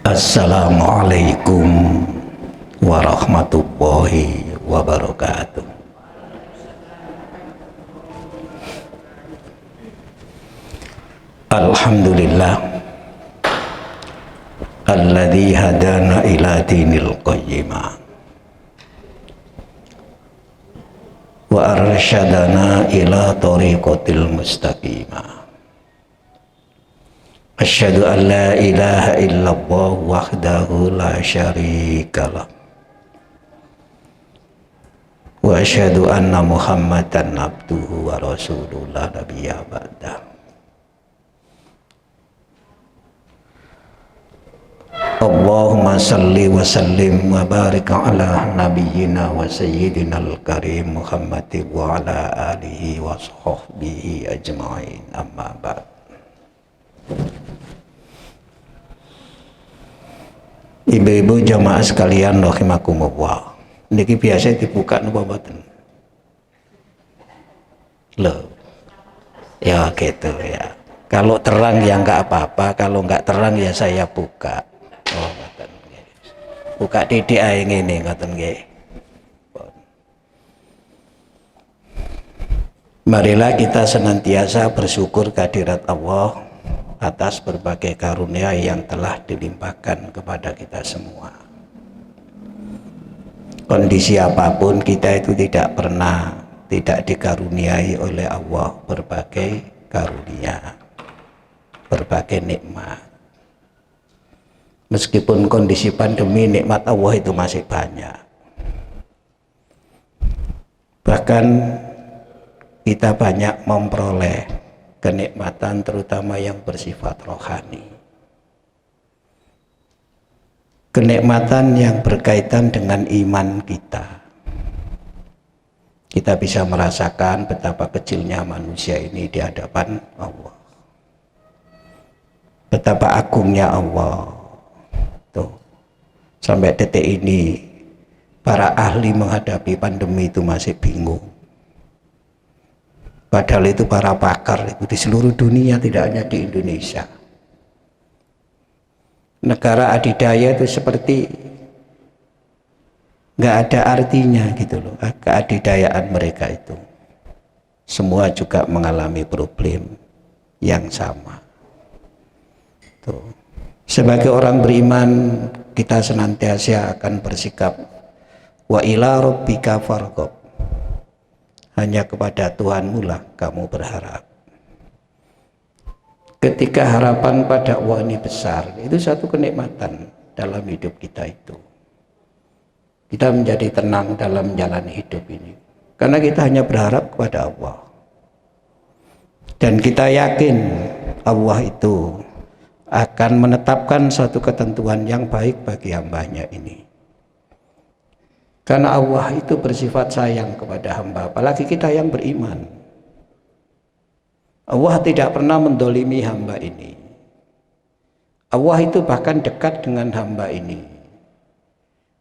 Assalamualaikum warahmatullahi wabarakatuh. Alhamdulillah alladzi hadana ila dinil qayyimah wa arsyadana ila tariqatil mustaqimah. Asyhadu an la ilaha illallah wahdahu la syarikalah wa asyhadu anna muhammadan abduhu wa rasuluhu la nabiyya ba'dah. Allahumma salli wa sallim wa barik ala nabiyyina wa sayyidina al-karim Muhammadin wa ala alihi wa sahbihi ajma'in, amma ba'd. Ibu-ibu jamaah sekalian rahimakumullah, niki biasa dibuka napa mboten? Loh, ya gitu ya. Kalau terang ya enggak apa-apa, kalau enggak terang ya saya buka. Oh, ngoten nggih. Buka titik ae ngene ngoten nggih. Marilah kita senantiasa bersyukur kehadirat Allah atas berbagai karunia yang telah dilimpahkan kepada kita semua. Kondisi apapun kita itu tidak pernah tidak dikaruniai oleh Allah berbagai karunia, berbagai nikmat. Meskipun kondisi pandemi, nikmat Allah itu masih banyak. Bahkan kita banyak memperoleh kenikmatan terutama yang bersifat rohani. Kenikmatan yang berkaitan dengan iman kita. Kita bisa merasakan betapa kecilnya manusia ini di hadapan Allah. Betapa agungnya Allah. Tuh. Sampai detik ini para ahli menghadapi pandemi itu masih bingung. Padahal itu para pakar itu di seluruh dunia, tidak hanya di Indonesia. Negara adidaya itu seperti nggak ada artinya gitu loh, keadidayaan mereka itu. Semua juga mengalami problem yang sama. Tuh. Sebagai orang beriman, kita senantiasa akan bersikap wa ila rabbika farghab. Hanya kepada Tuhanmu lah kamu berharap. Ketika harapan pada Allah ini besar, itu satu kenikmatan dalam hidup kita itu. Kita menjadi tenang dalam menjalani hidup ini. Karena kita hanya berharap kepada Allah. Dan kita yakin Allah itu akan menetapkan suatu ketentuan yang baik bagi hambanya ini. Karena Allah itu bersifat sayang kepada hamba, apalagi kita yang beriman. Allah tidak pernah mendolimi hamba ini. Allah itu bahkan dekat dengan hamba ini.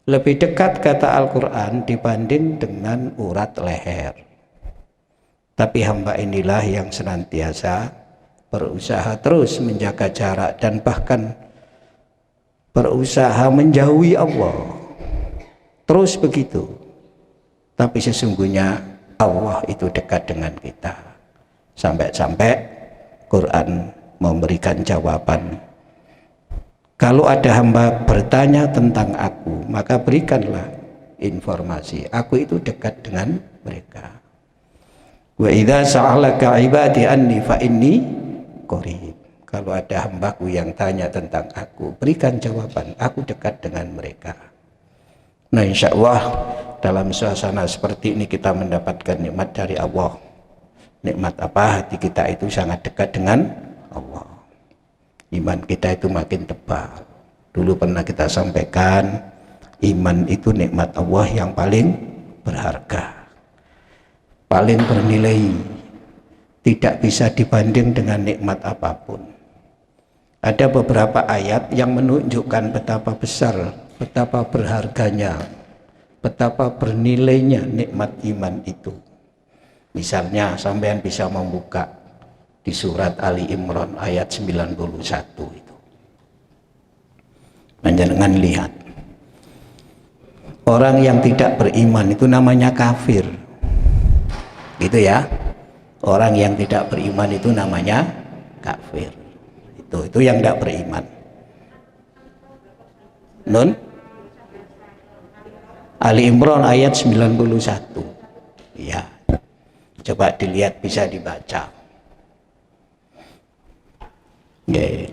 Lebih dekat kata Al-Quran dibanding dengan urat leher. Tapi hamba inilah yang senantiasa berusaha terus menjaga jarak dan bahkan berusaha menjauhi Allah. Terus begitu. Tapi sesungguhnya Allah itu dekat dengan kita. Sampai-sampai Quran memberikan jawaban. Kalau ada hamba bertanya tentang aku, maka berikanlah informasi. Aku itu dekat dengan mereka. Wa idza sa'alaka 'ibadi anni fa inni qarib. Kalau ada hambaku yang tanya tentang aku, berikan jawaban. Aku dekat dengan mereka. Nah, insya Allah dalam suasana seperti ini kita mendapatkan nikmat dari Allah. Nikmat apa? Hati kita itu sangat dekat dengan Allah. Iman kita itu makin tebal. Dulu pernah kita sampaikan, iman itu nikmat Allah yang paling berharga, paling bernilai, tidak bisa dibanding dengan nikmat apapun. Ada beberapa ayat yang menunjukkan betapa besar, betapa berharganya, betapa bernilainya nikmat iman itu. Misalnya sampean bisa membuka di surat Ali Imran ayat 91 itu. Panjenengan lihat, orang yang tidak beriman itu namanya kafir, gitu ya. Orang yang tidak beriman itu namanya kafir. Itu yang tidak beriman. Nun Ali Imran ayat 91. Ya, coba dilihat, bisa dibaca. Okay.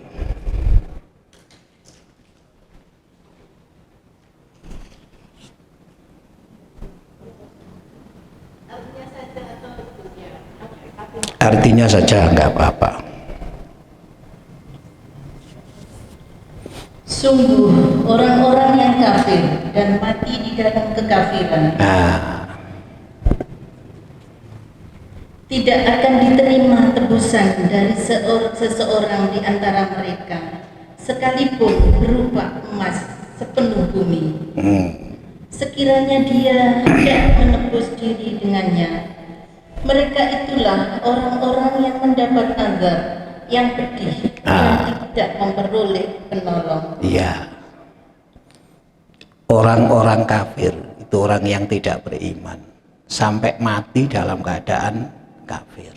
Artinya saja nggak apa-apa. Sungguh orang-orang yang kafir dan mati di dalam kekafiran tidak akan diterima tebusan dari seseorang di antara mereka, sekalipun berupa emas sepenuh bumi. Sekiranya dia tidak menebus diri dengannya, mereka itulah orang-orang yang mendapat azab yang pedih dan tidak memperoleh penolong. Iya. Orang-orang kafir itu orang yang tidak beriman sampai mati dalam keadaan kafir.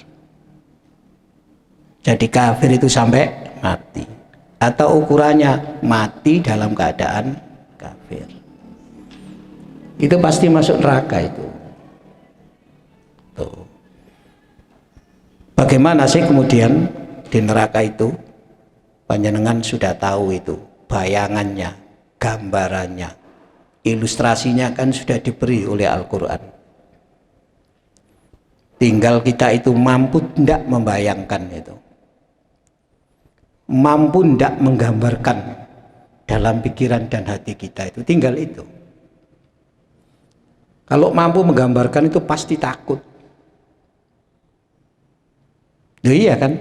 Jadi kafir itu sampai mati, atau ukurannya mati dalam keadaan kafir. Itu pasti masuk neraka itu. Tuh. Bagaimana sih kemudian di neraka itu? Panjenengan sudah tahu itu, bayangannya, gambarannya, ilustrasinya kan sudah diberi oleh Al-Quran. Tinggal kita itu mampu tidak membayangkan itu, mampu tidak menggambarkan dalam pikiran dan hati kita itu, tinggal itu. Kalau mampu menggambarkan itu pasti takut. Iya kan?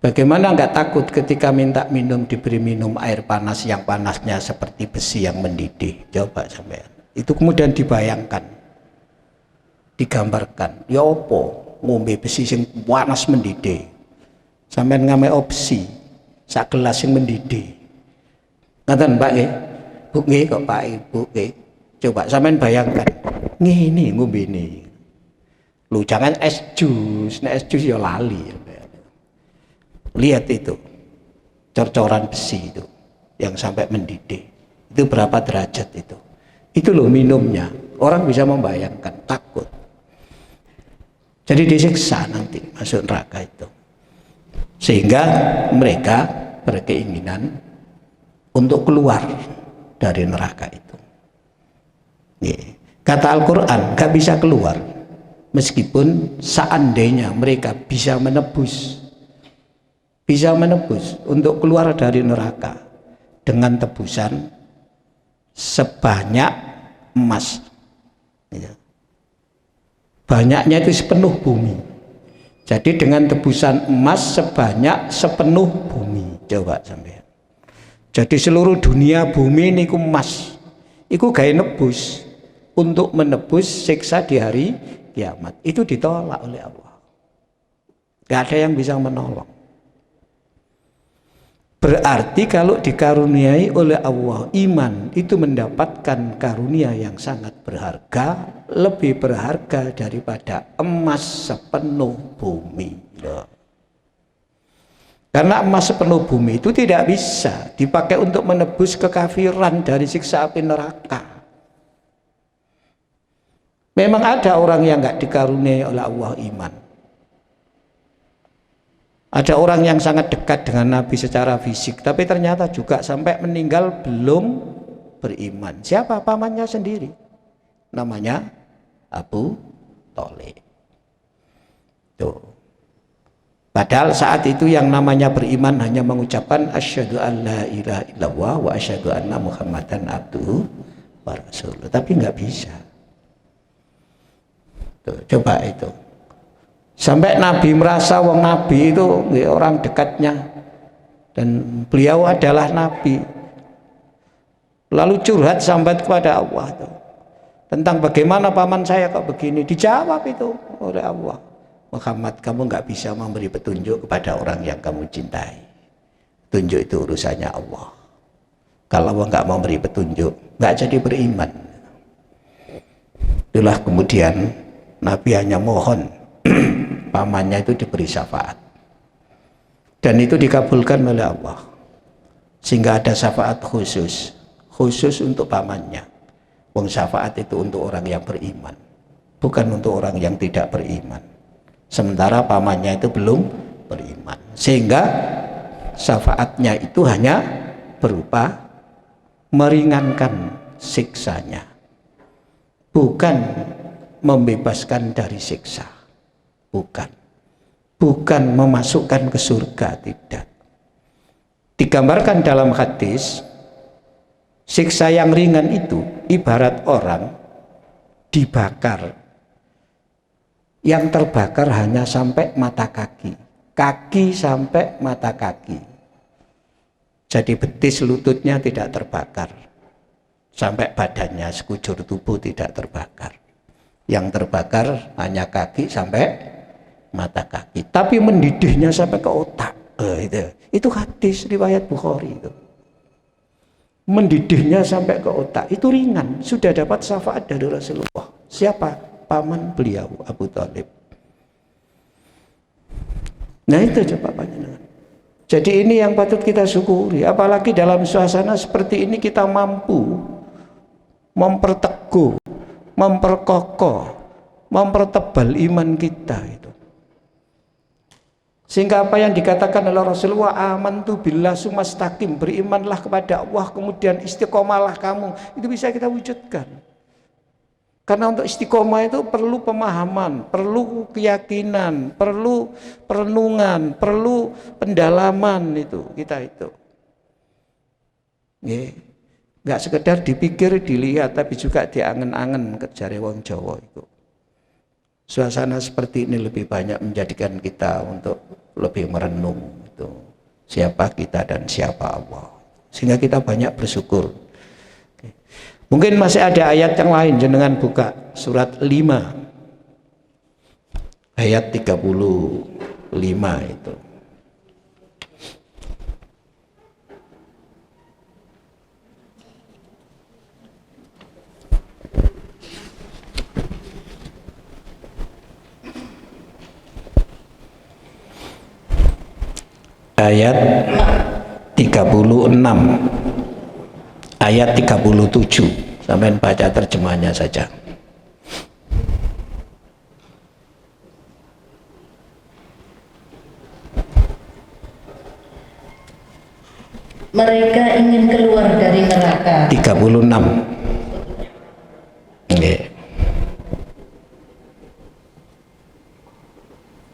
Bagaimana nggak takut ketika minta minum, diberi minum air panas yang panasnya seperti besi yang mendidih? Coba sampean. Itu kemudian dibayangkan, digambarkan. Ya opo ngombe besi yang panas mendidih. Sampean ngame opsi sak gelas yang mendidih. Ngaten Pak nggih? Bu nggih kok Pak Ibu nggih. Coba sampean bayangkan. Ngene ngombe ini. Lu jangan es jus, nah es jus ya lali. Lihat itu, cor-coran besi itu yang sampai mendidih. Itu berapa derajat itu? Itu loh minumnya. Orang bisa membayangkan, takut. Jadi disiksa nanti masuk neraka itu. Sehingga mereka berkeinginan untuk keluar dari neraka itu. Kata Al-Quran, gak bisa keluar. Meskipun seandainya mereka bisa menebus untuk keluar dari neraka dengan tebusan sebanyak emas, banyaknya itu sepenuh bumi. Jadi dengan tebusan emas sebanyak sepenuh bumi, coba sampean. Jadi seluruh dunia bumi ini ku emas, iku gawe nebus untuk menebus siksa di hari kiamat. Itu ditolak oleh Allah. Gak ada yang bisa menolong. Berarti kalau dikaruniai oleh Allah iman, itu mendapatkan karunia yang sangat berharga, lebih berharga daripada emas sepenuh bumi. Karena emas sepenuh bumi itu tidak bisa dipakai untuk menebus kekafiran dari siksa api neraka. Memang ada orang yang nggak dikaruniai oleh Allah iman. Ada orang yang sangat dekat dengan Nabi secara fisik, tapi ternyata juga sampai meninggal belum beriman. Siapa? Pamannya sendiri. Namanya Abu Thalib. Tuh. Padahal saat itu yang namanya beriman hanya mengucapkan asyhadu an la ilaha illallah wa asyhadu anna muhammadan abduhu wa rasuluh. Tapi nggak bisa. Tuh, coba itu. Sampai Nabi merasa wong Nabi itu orang dekatnya dan beliau adalah Nabi. Lalu curhat sambat kepada Allah tuh, tentang bagaimana paman saya kok begini. Dijawab itu oleh Allah, Muhammad, kamu nggak bisa memberi petunjuk kepada orang yang kamu cintai. Petunjuk itu urusannya Allah. Kalau Allah nggak mau beri petunjuk, nggak jadi beriman. Itulah kemudian Nabi hanya mohon pamannya itu diberi syafaat, dan itu dikabulkan oleh Allah, sehingga ada syafaat khusus untuk pamannya. Wong syafaat itu untuk orang yang beriman, bukan untuk orang yang tidak beriman. Sementara pamannya itu belum beriman, sehingga syafaatnya itu hanya berupa meringankan siksanya, bukan membebaskan dari siksa, bukan memasukkan ke surga, tidak. Digambarkan dalam hadis, siksa yang ringan itu ibarat orang dibakar, yang terbakar hanya sampai mata kaki sampai mata kaki. Jadi betis lututnya tidak terbakar, sampai badannya sekujur tubuh tidak terbakar. Yang terbakar hanya kaki sampai mata kaki, tapi mendidihnya sampai ke otak. Itu hadis riwayat Bukhari itu. Mendidihnya sampai ke otak, itu ringan, sudah dapat syafaat dari Rasulullah. Siapa? Paman beliau, Abu Thalib. Nah itu coba panjenengan. Jadi ini yang patut kita syukuri, apalagi dalam suasana seperti ini kita mampu memperteguh, memperkokoh, mempertebal iman kita itu. Sehingga apa yang dikatakan oleh Rasulullah, amantu billah sumastaqim, berimanlah kepada Allah kemudian istiqomalah kamu, itu bisa kita wujudkan. Karena untuk istiqomah itu perlu pemahaman, perlu keyakinan, perlu perenungan, perlu pendalaman itu kita itu. Nggak sekedar dipikir, dilihat, tapi juga diangen-angen jare wong Jawa itu. Suasana seperti ini lebih banyak menjadikan kita untuk lebih merenung itu. Siapa kita dan siapa Allah. Sehingga kita banyak bersyukur. Mungkin masih ada ayat yang lain, jenengan buka surat 5 ayat 35 itu. Ayat 36 ayat 37, sampai baca terjemahnya saja. Mereka ingin keluar dari neraka. 36. Okay.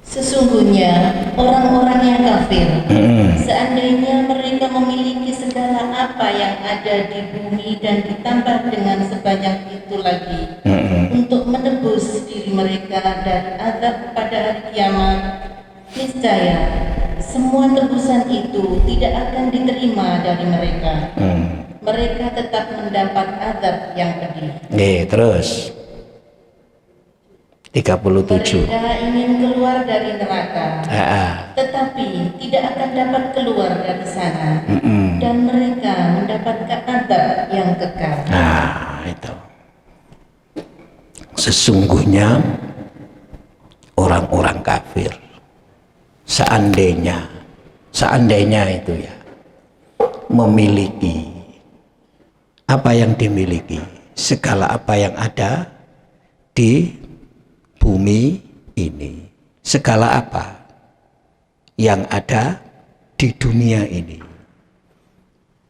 Sesungguhnya orang-orang yang kafir, seandainya mereka memiliki segala apa yang ada di bumi dan ditambah dengan sebanyak itu lagi, untuk menebus diri mereka dari azab pada hari kiamat, niscaya semua tebusan itu tidak akan diterima dari mereka. Mereka tetap mendapat azab yang pedih. Terus 37. Mereka ingin keluar dari neraka, tetapi tidak akan dapat keluar dari sana, dan mereka mendapatkan azab yang kekal. Nah, itu. Sesungguhnya orang-orang kafir, seandainya itu ya, memiliki apa yang dimiliki, segala apa yang ada di bumi ini, segala apa yang ada di dunia ini,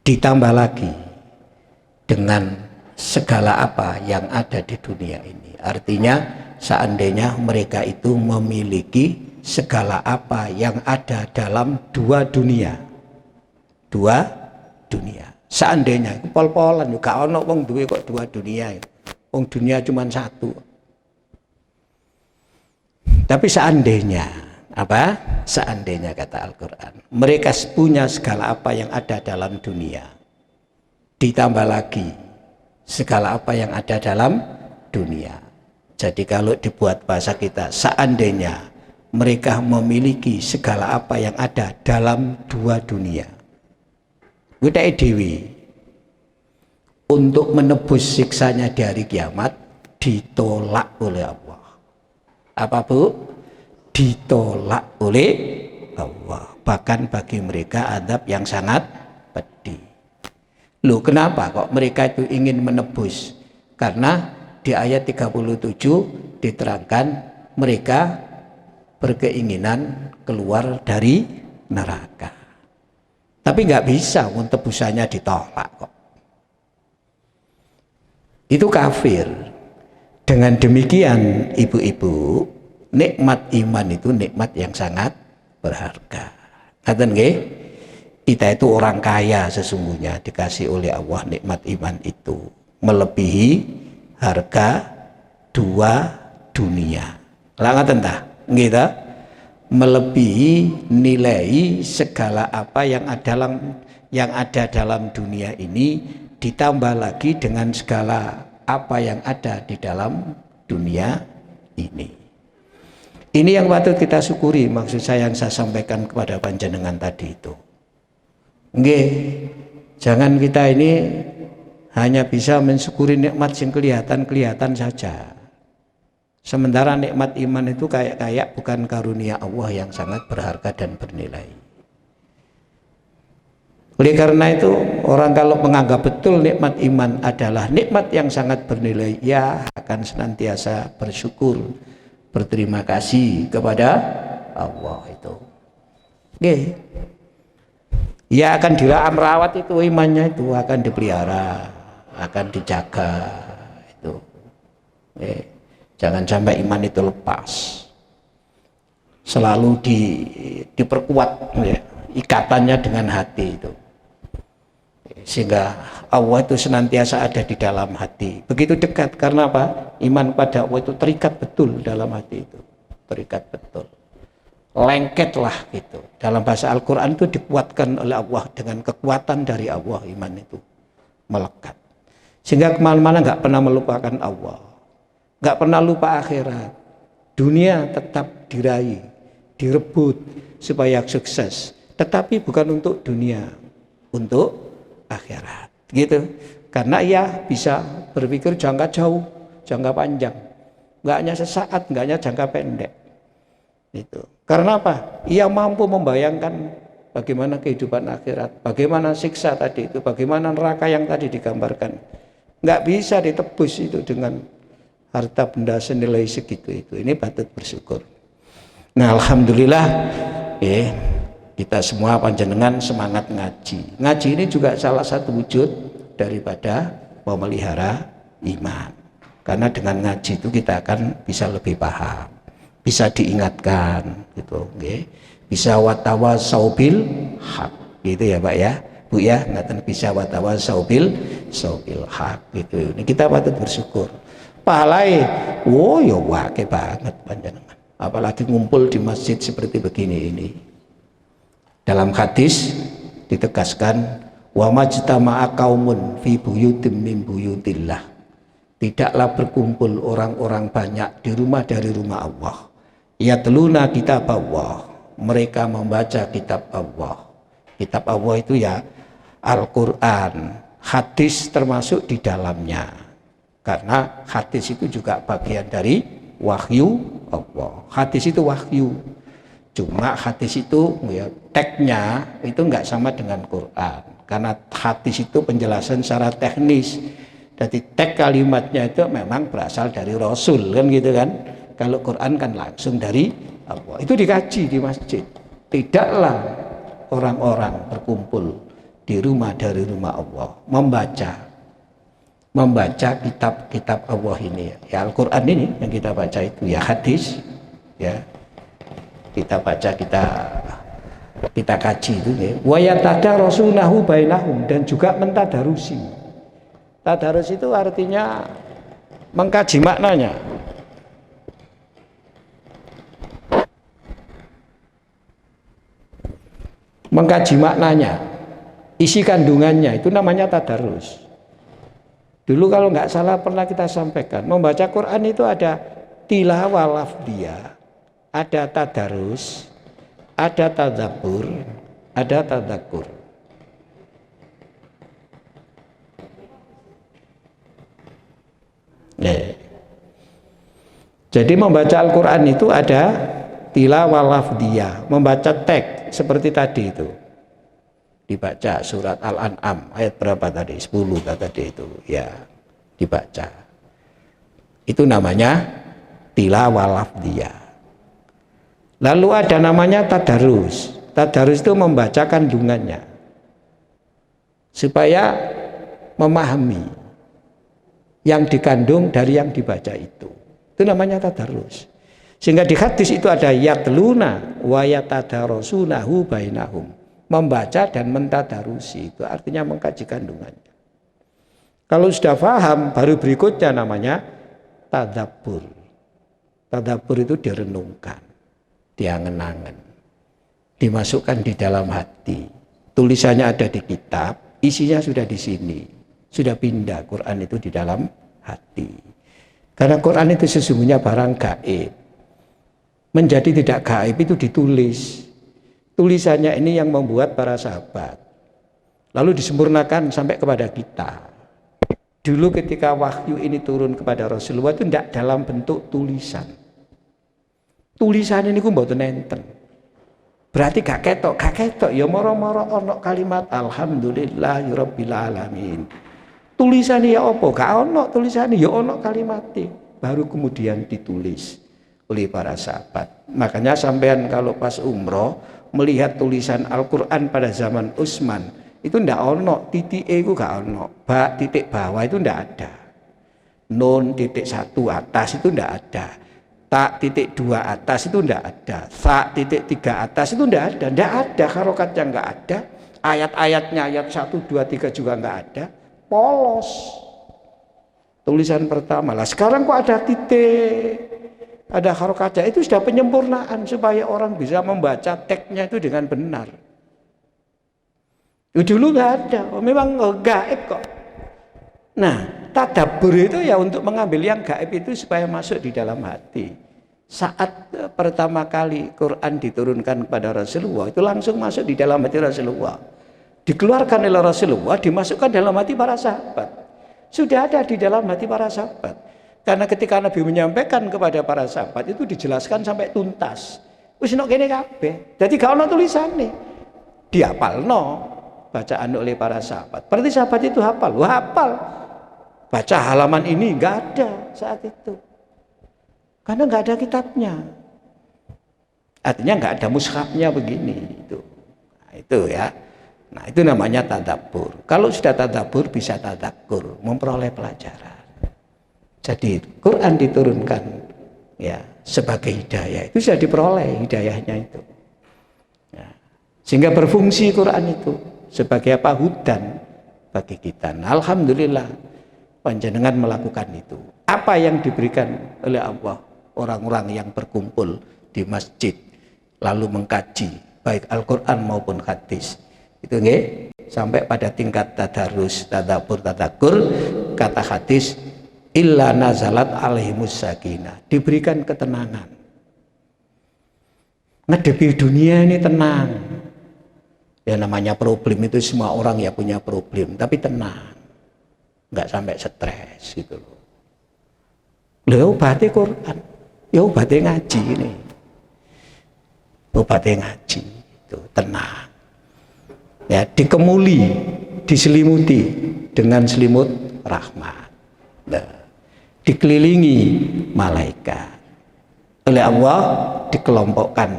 ditambah lagi dengan segala apa yang ada di dunia ini. Artinya seandainya mereka itu memiliki segala apa yang ada dalam dua dunia, seandainya pol-polan juga ono wong duwe kok dua dunia, wong dunia cuma satu. Tapi seandainya, seandainya kata Al-Quran, mereka punya segala apa yang ada dalam dunia, ditambah lagi segala apa yang ada dalam dunia. Jadi kalau dibuat bahasa kita, seandainya mereka memiliki segala apa yang ada dalam dua dunia, kita dewi untuk menebus siksanya di hari kiamat ditolak oleh Allah. Apa Bu? Ditolak oleh Allah. Bahkan bagi mereka azab yang sangat pedih. Loh, kenapa kok mereka itu ingin menebus? Karena di ayat 37 diterangkan mereka berkeinginan keluar dari neraka. Tapi nggak bisa, tebusannya ditolak kok. Itu kafir. Dengan demikian ibu-ibu, nikmat iman itu nikmat yang sangat berharga. Ngaten nggih? Kita itu orang kaya sesungguhnya, dikasih oleh Allah nikmat iman itu melebihi harga dua dunia. Lah ngaten ta? Nggih ta? Melebihi nilai segala apa yang ada dalam dunia ini, ditambah lagi dengan segala apa yang ada di dalam dunia ini. Ini yang patut kita syukuri, maksud saya yang saya sampaikan kepada panjenengan tadi itu. Nggih, jangan kita ini hanya bisa mensyukuri nikmat yang kelihatan saja. Sementara nikmat iman itu kayak bukan karunia Allah yang sangat berharga dan bernilai. Oleh karena itu, orang kalau menganggap betul nikmat iman adalah nikmat yang sangat bernilai, ya akan senantiasa bersyukur, berterima kasih kepada Allah itu. Nggih. Ya akan dirawat itu imannya itu, akan dipelihara, akan dijaga itu. Jangan sampai iman itu lepas. Selalu diperkuat ya, ikatannya dengan hati itu. Sehingga Allah itu senantiasa ada di dalam hati. Begitu dekat, karena apa? Iman pada Allah itu terikat betul dalam hati itu. Terikat betul. Lengketlah gitu. Dalam bahasa Al-Quran itu dikuatkan oleh Allah dengan kekuatan dari Allah, iman itu melekat. Sehingga kemana-mana nggak pernah melupakan Allah, nggak pernah lupa akhirat. Dunia tetap diraih, direbut supaya sukses. Tetapi bukan untuk dunia, untuk akhirat. Gitu. Karena ia bisa berpikir jangka jauh, jangka panjang. Nggak hanya sesaat, nggak hanya jangka pendek. Itu. Karena apa? Ia mampu membayangkan bagaimana kehidupan akhirat, bagaimana siksa tadi itu, bagaimana neraka yang tadi digambarkan. Nggak bisa ditebus itu dengan harta benda senilai segitu itu. Ini patut bersyukur. Nah, alhamdulillah, kita semua panjenengan semangat ngaji. Ngaji ini juga salah satu wujud daripada memelihara iman. Karena dengan ngaji itu kita akan bisa lebih paham, bisa diingatkan gitu, okay? Bisa watawasau bil haq gitu ya Pak ya Bu ya, ngaten bisa watawasau bil haq gitu. Ini kita patut bersyukur. Pahalai, ya wake banget panjenengan. Apalagi ngumpul di masjid seperti begini ini. Dalam hadis ditegaskan wa majtama'a qaumun fi buyutin min buyutillah. Tidaklah berkumpul orang-orang banyak di rumah dari rumah Allah. Yatluna kitab Allah, mereka membaca kitab Allah. Kitab Allah itu ya Al-Quran, hadis termasuk di dalamnya. Karena hadis itu juga bagian dari wahyu Allah. Hadis itu wahyu. Cuma hadis itu ya teksnya itu enggak sama dengan Quran. Karena hadis itu penjelasan secara teknis. Jadi teks kalimatnya itu memang berasal dari Rasul kan gitu kan. Kalau Quran kan langsung dari Allah. Itu dikaji di masjid. Tidaklah orang-orang berkumpul di rumah dari rumah Allah membaca kitab-kitab Allah ini. Ya Al-Quran ini yang kita baca itu ya hadis ya. Kita baca, kita kaji itu ya. Wa yatadarasunahu bainahum, dan juga mentadarusi. Tadarus itu artinya mengkaji maknanya. Mengkaji maknanya, isi kandungannya, itu namanya tadarus. Dulu kalau nggak salah pernah kita sampaikan, membaca Quran itu ada tilawah lafdiyah, ada tadarus, ada tadabbur, ada tadzakur. Jadi membaca Al-Quran itu ada tilawah lafdiyah, membaca teks seperti tadi itu. Dibaca surat Al-An'am ayat berapa tadi? 10 tadi itu. Ya, dibaca. Itu namanya tilawah lafdiyah. Lalu ada namanya tadarus. Tadarus itu membaca kandungannya supaya memahami yang dikandung dari yang dibaca itu. Itu namanya tadarus. Sehingga di hadis itu ada yatluna wa yatadarasunahu bainahum. Membaca dan mentadarusi, itu artinya mengkaji kandungannya. Kalau sudah paham, baru berikutnya namanya tadabbur. Tadabbur itu direnungkan, diangen-angen, dimasukkan di dalam hati. Tulisannya ada di kitab, isinya sudah di sini. Sudah pindah Quran itu di dalam hati. Karena Quran itu sesungguhnya barang gaib. Menjadi tidak gaib itu ditulis. Tulisannya ini yang membuat para sahabat. Lalu disempurnakan sampai kepada kita. Dulu ketika wahyu ini turun kepada Rasulullah itu tidak dalam bentuk tulisan. Tulisan ini ku mboten enten. Berarti gak ketok ya moro-moro ono kalimat alhamdulillahirabbil alamin. Tulisannya ya apa? Gak ono tulisannya ya ono kalimatnya. Baru kemudian ditulis oleh para sahabat. Makanya sampean kalau pas umroh melihat tulisan Al-Quran pada zaman Utsman itu ndak ono titik itu gak ono, titik bawah itu ndak ada, nun titik 1 atas itu ndak ada, tak titik 2 atas itu ndak ada, sa titik 3 atas itu ndak ada harokatnya nggak ada, ayat-ayatnya ayat 1, 2, 3 juga nggak ada, polos. Tulisan pertama lah. Sekarang kok ada titik, ada harokatnya, itu sudah penyempurnaan supaya orang bisa membaca teksnya itu dengan benar. Dulu nggak ada, memang gaib kok. Nah, tadabbur itu ya untuk mengambil yang gaib itu supaya masuk di dalam hati. Saat pertama kali Quran diturunkan kepada Rasulullah itu langsung masuk di dalam hati Rasulullah. Dikeluarkan oleh Rasulullah, dimasukkan dalam hati para sahabat. Sudah ada di dalam hati para sahabat. Karena ketika Nabi menyampaikan kepada para sahabat itu dijelaskan sampai tuntas. Wis nek kene kabeh. Dadi gak ono tulisane. Dihafalno bacaan oleh para sahabat. Berarti sahabat itu hafal. Wah, hafal. Baca halaman ini enggak ada saat itu. Karena enggak ada kitabnya. Artinya enggak ada mushafnya begini itu. Nah, itu ya. Nah, itu namanya tadabbur. Kalau sudah tadabbur bisa tadakkur, memperoleh pelajaran. Jadi Quran diturunkan ya sebagai hidayah. Itu sudah diperoleh hidayahnya itu. Ya. Sehingga berfungsi Quran itu sebagai apa? Hudan bagi kita. Nah, alhamdulillah panjenengan melakukan itu. Apa yang diberikan oleh Allah orang-orang yang berkumpul di masjid lalu mengkaji baik Al-Quran maupun hadis. Itu nggih sampai pada tingkat tadarus, tadabbur, tadakkur, kata hadis illa nazalat alaihimus sakinah, diberikan ketenangan. Ngadepi dunia ini tenang. Ya namanya problem itu semua orang ya punya problem, tapi tenang. Enggak sampai stres gitu loh. Lho obate Quran, ya obate ngaji ini. Obate ngaji itu tenang. Ya dikemuli, diselimuti dengan selimut rahmat. Nah, dikelilingi malaikat. Oleh Allah dikelompokkan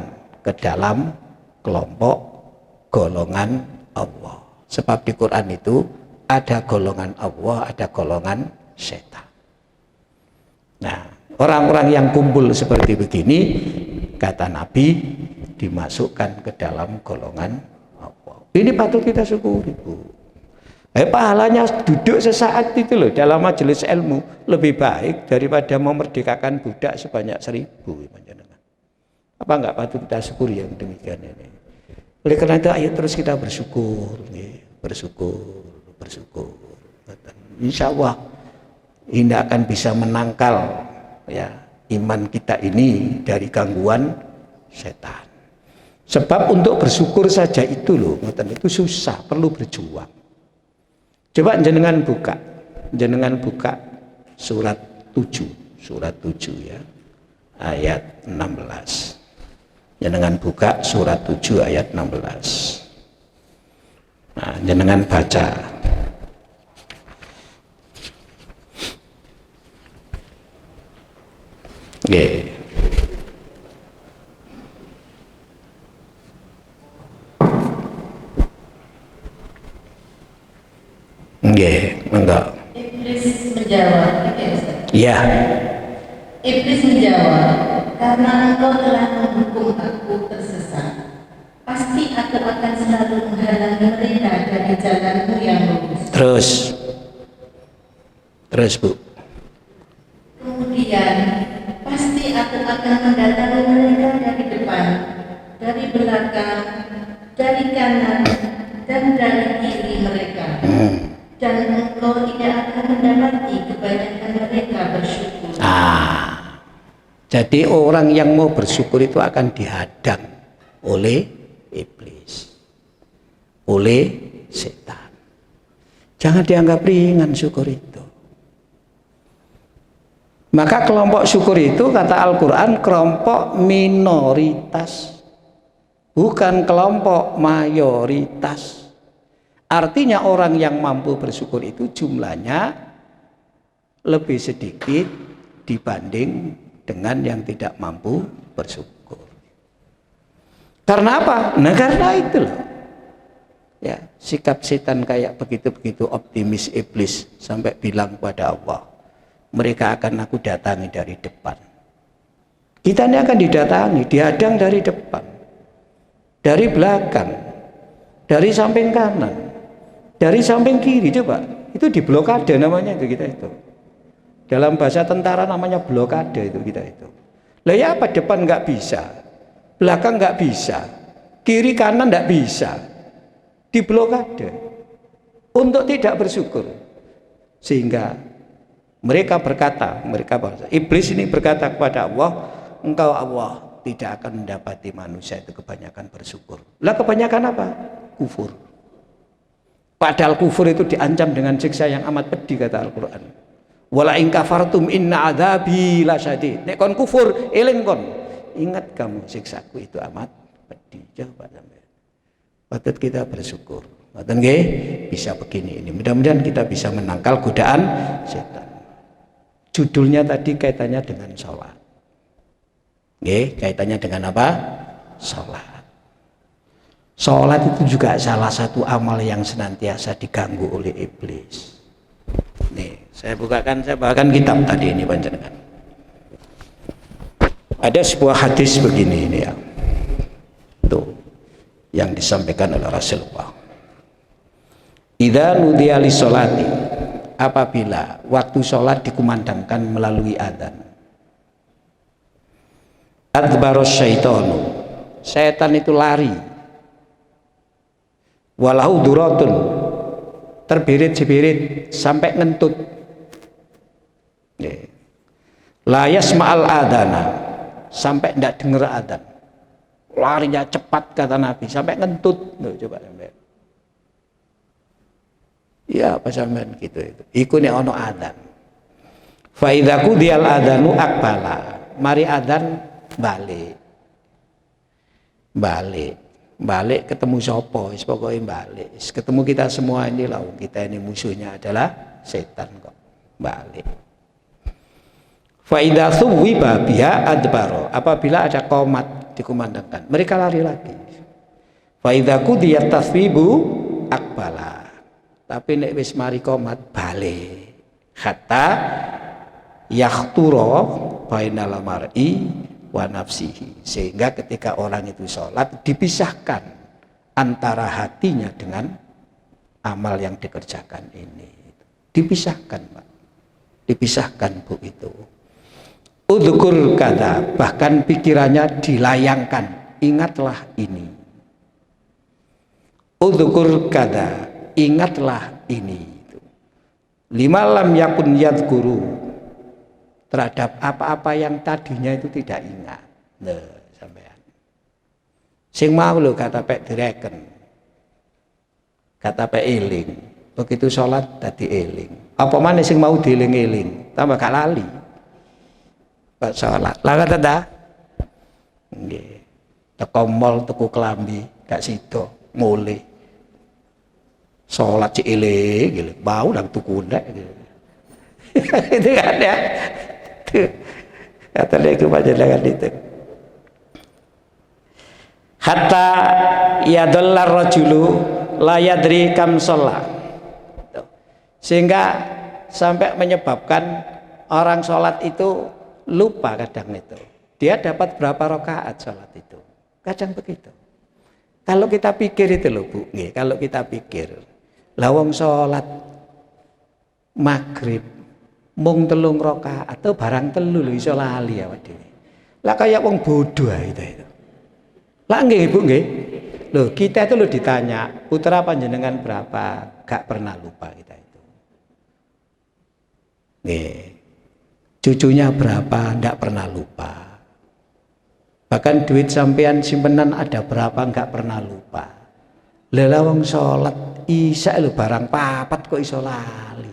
ke dalam kelompok golongan Allah. Sebab di Quran itu ada golongan Allah, ada golongan setan. Nah, orang-orang yang kumpul seperti begini, kata Nabi, dimasukkan ke dalam golongan Allah. Ini patut kita syukuri, Bu. Pahalanya duduk sesaat itu loh dalam majelis ilmu lebih baik daripada memerdekakan budak sebanyak 1000. Apa enggak patut kita syukuri yang demikian ini? Oleh karena itu ayo terus kita bersyukur, bersyukur. Insya Allah ini akan bisa menangkal ya iman kita ini dari gangguan setan. Sebab untuk bersyukur saja itu loh, itu susah, perlu berjuang. Coba jenengan buka surat 7 ya. ayat 16. Jenengan buka surat 7 ayat 16. Nah, jenengan baca. Nggih. Nggih, enggak. Iblis menjawab, Iya. Iblis menjawab, karena engkau telah menghukum aku tersesat, pasti aku akan selalu menghalangi mereka dari jalanmu yang lurus. Terus Bu. Kemudian, pasti aku akan mendatangi mereka dari depan, dari belakang, dari kanan, dan dari kiri mereka. Dan engkau tidak akan mendapati kebanyakan mereka bersyukur. Jadi orang yang mau bersyukur itu akan dihadang oleh iblis, oleh setan. Jangan dianggap ringan syukur itu. Maka kelompok syukur itu kata Al-Quran kelompok minoritas, bukan kelompok mayoritas. Artinya orang yang mampu bersyukur itu jumlahnya lebih sedikit dibanding dengan yang tidak mampu bersyukur. Karena apa? Nah karena itu loh. Ya, sikap setan kayak begitu-begitu optimis iblis sampai bilang pada Allah, mereka akan aku datangi dari depan. Kita ini akan didatangi, dihadang dari depan, dari belakang, dari samping kanan, dari samping kiri. Coba, itu diblokade namanya itu kita itu. Dalam bahasa tentara namanya blokade itu kita itu. Lah ya apa, depan nggak bisa, belakang nggak bisa, kiri kanan nggak bisa, diblokade untuk tidak bersyukur. Sehingga mereka berkata, iblis ini berkata kepada Allah, engkau Allah tidak akan mendapati manusia itu kebanyakan bersyukur. Lah kebanyakan apa? Kufur. Padahal kufur itu diancam dengan siksa yang amat pedih kata Al-Quran. Wala in kafartum inna adzabi lasyadid. Nek kon kufur, eling kon. Ingat kamu siksaku itu amat pedih. Coba sampai. Patut kita bersyukur. Ngoten nggih, bisa begini ini. Mudah-mudahan kita bisa menangkal godaan setan. Judulnya tadi kaitannya dengan sholat. Nggih, kaitannya dengan apa? Sholat. Sholat itu juga salah satu amal yang senantiasa diganggu oleh iblis. Nih, saya bawakan kitab tadi ini panjenengan. Ada sebuah hadis begini ini ya. Tuh, yang disampaikan oleh Rasulullah. Idza nudiya lis-sholati, apabila waktu sholat dikumandangkan melalui adzan. Adbaros syaitanu, setan itu lari. Walahu duratun, terbirit-birit sampai ngentut. La yasma'al adana, sampai tidak dengar adzan. Larinya cepat kata Nabi sampai ngentut. Loh, coba sampai. Ya apa sampean gitu itu. Iku nek ana adzan. Fa idza qudiyal adzanu aqbala. Mari adzan balik. Balik ketemu sapa? Wis pokoke balik. Ketemu kita semua ini lah, kita ini musuhnya adalah setan kok. Balik. Fa idza suwiba biha adbaro. Apabila ada qomat dikumandangkan, mereka lari lagi. Fa idza qudiyat taswibu aqbala. Tapi nek wis mari qomat balik. Hatta yakhturo bainal mar'i wa nafsihi, sehingga ketika orang itu sholat dipisahkan antara hatinya dengan amal yang dikerjakan ini. Dipisahkan Pak, dipisahkan Bu itu. Udzukur kada, bahkan pikirannya dilayangkan, ingatlah ini. Udzukur kada, ingatlah ini. Lima lam yakun yadhkuru, terhadap apa-apa yang tadinya itu tidak ingat. Nah, sampean. Sing mau lho kata pek direken. Kata pek eling. Begitu sholat tadi eling. Apa maneh sing mau dieling-eling, tambah gak lali. kok salat. Lah ngoten ta? Nggih. Teko mall tuku klambi gak sida, mulih. Salat cek elek, bau nang tuku nek gitu. Itu kan ya. Tuh. Kata iku panjenengan itu. Hatta yadallar rajulu la yadri kam sholat. Sehingga sampai menyebabkan orang sholat itu lupa kadang itu. Dia dapat berapa rakaat sholat itu. Kadang begitu. Kalau kita pikir itu loh Bu, nih, kalau kita pikir, lawang sholat maghrib mung 3 rakaat atau barang 3 lho iso lali awake dhewe. Lah kaya wong bodoh itu. Lah nggih Bu nggih. Loh, kita itu loh ditanya, putra panjenengan berapa? Gak pernah lupa kita itu. Nih. Cucunya berapa? Ndak pernah lupa. Bahkan duit sampean simpenan ada berapa nggak pernah lupa. Lha wong salat isya lho barang 4 kok iso lali.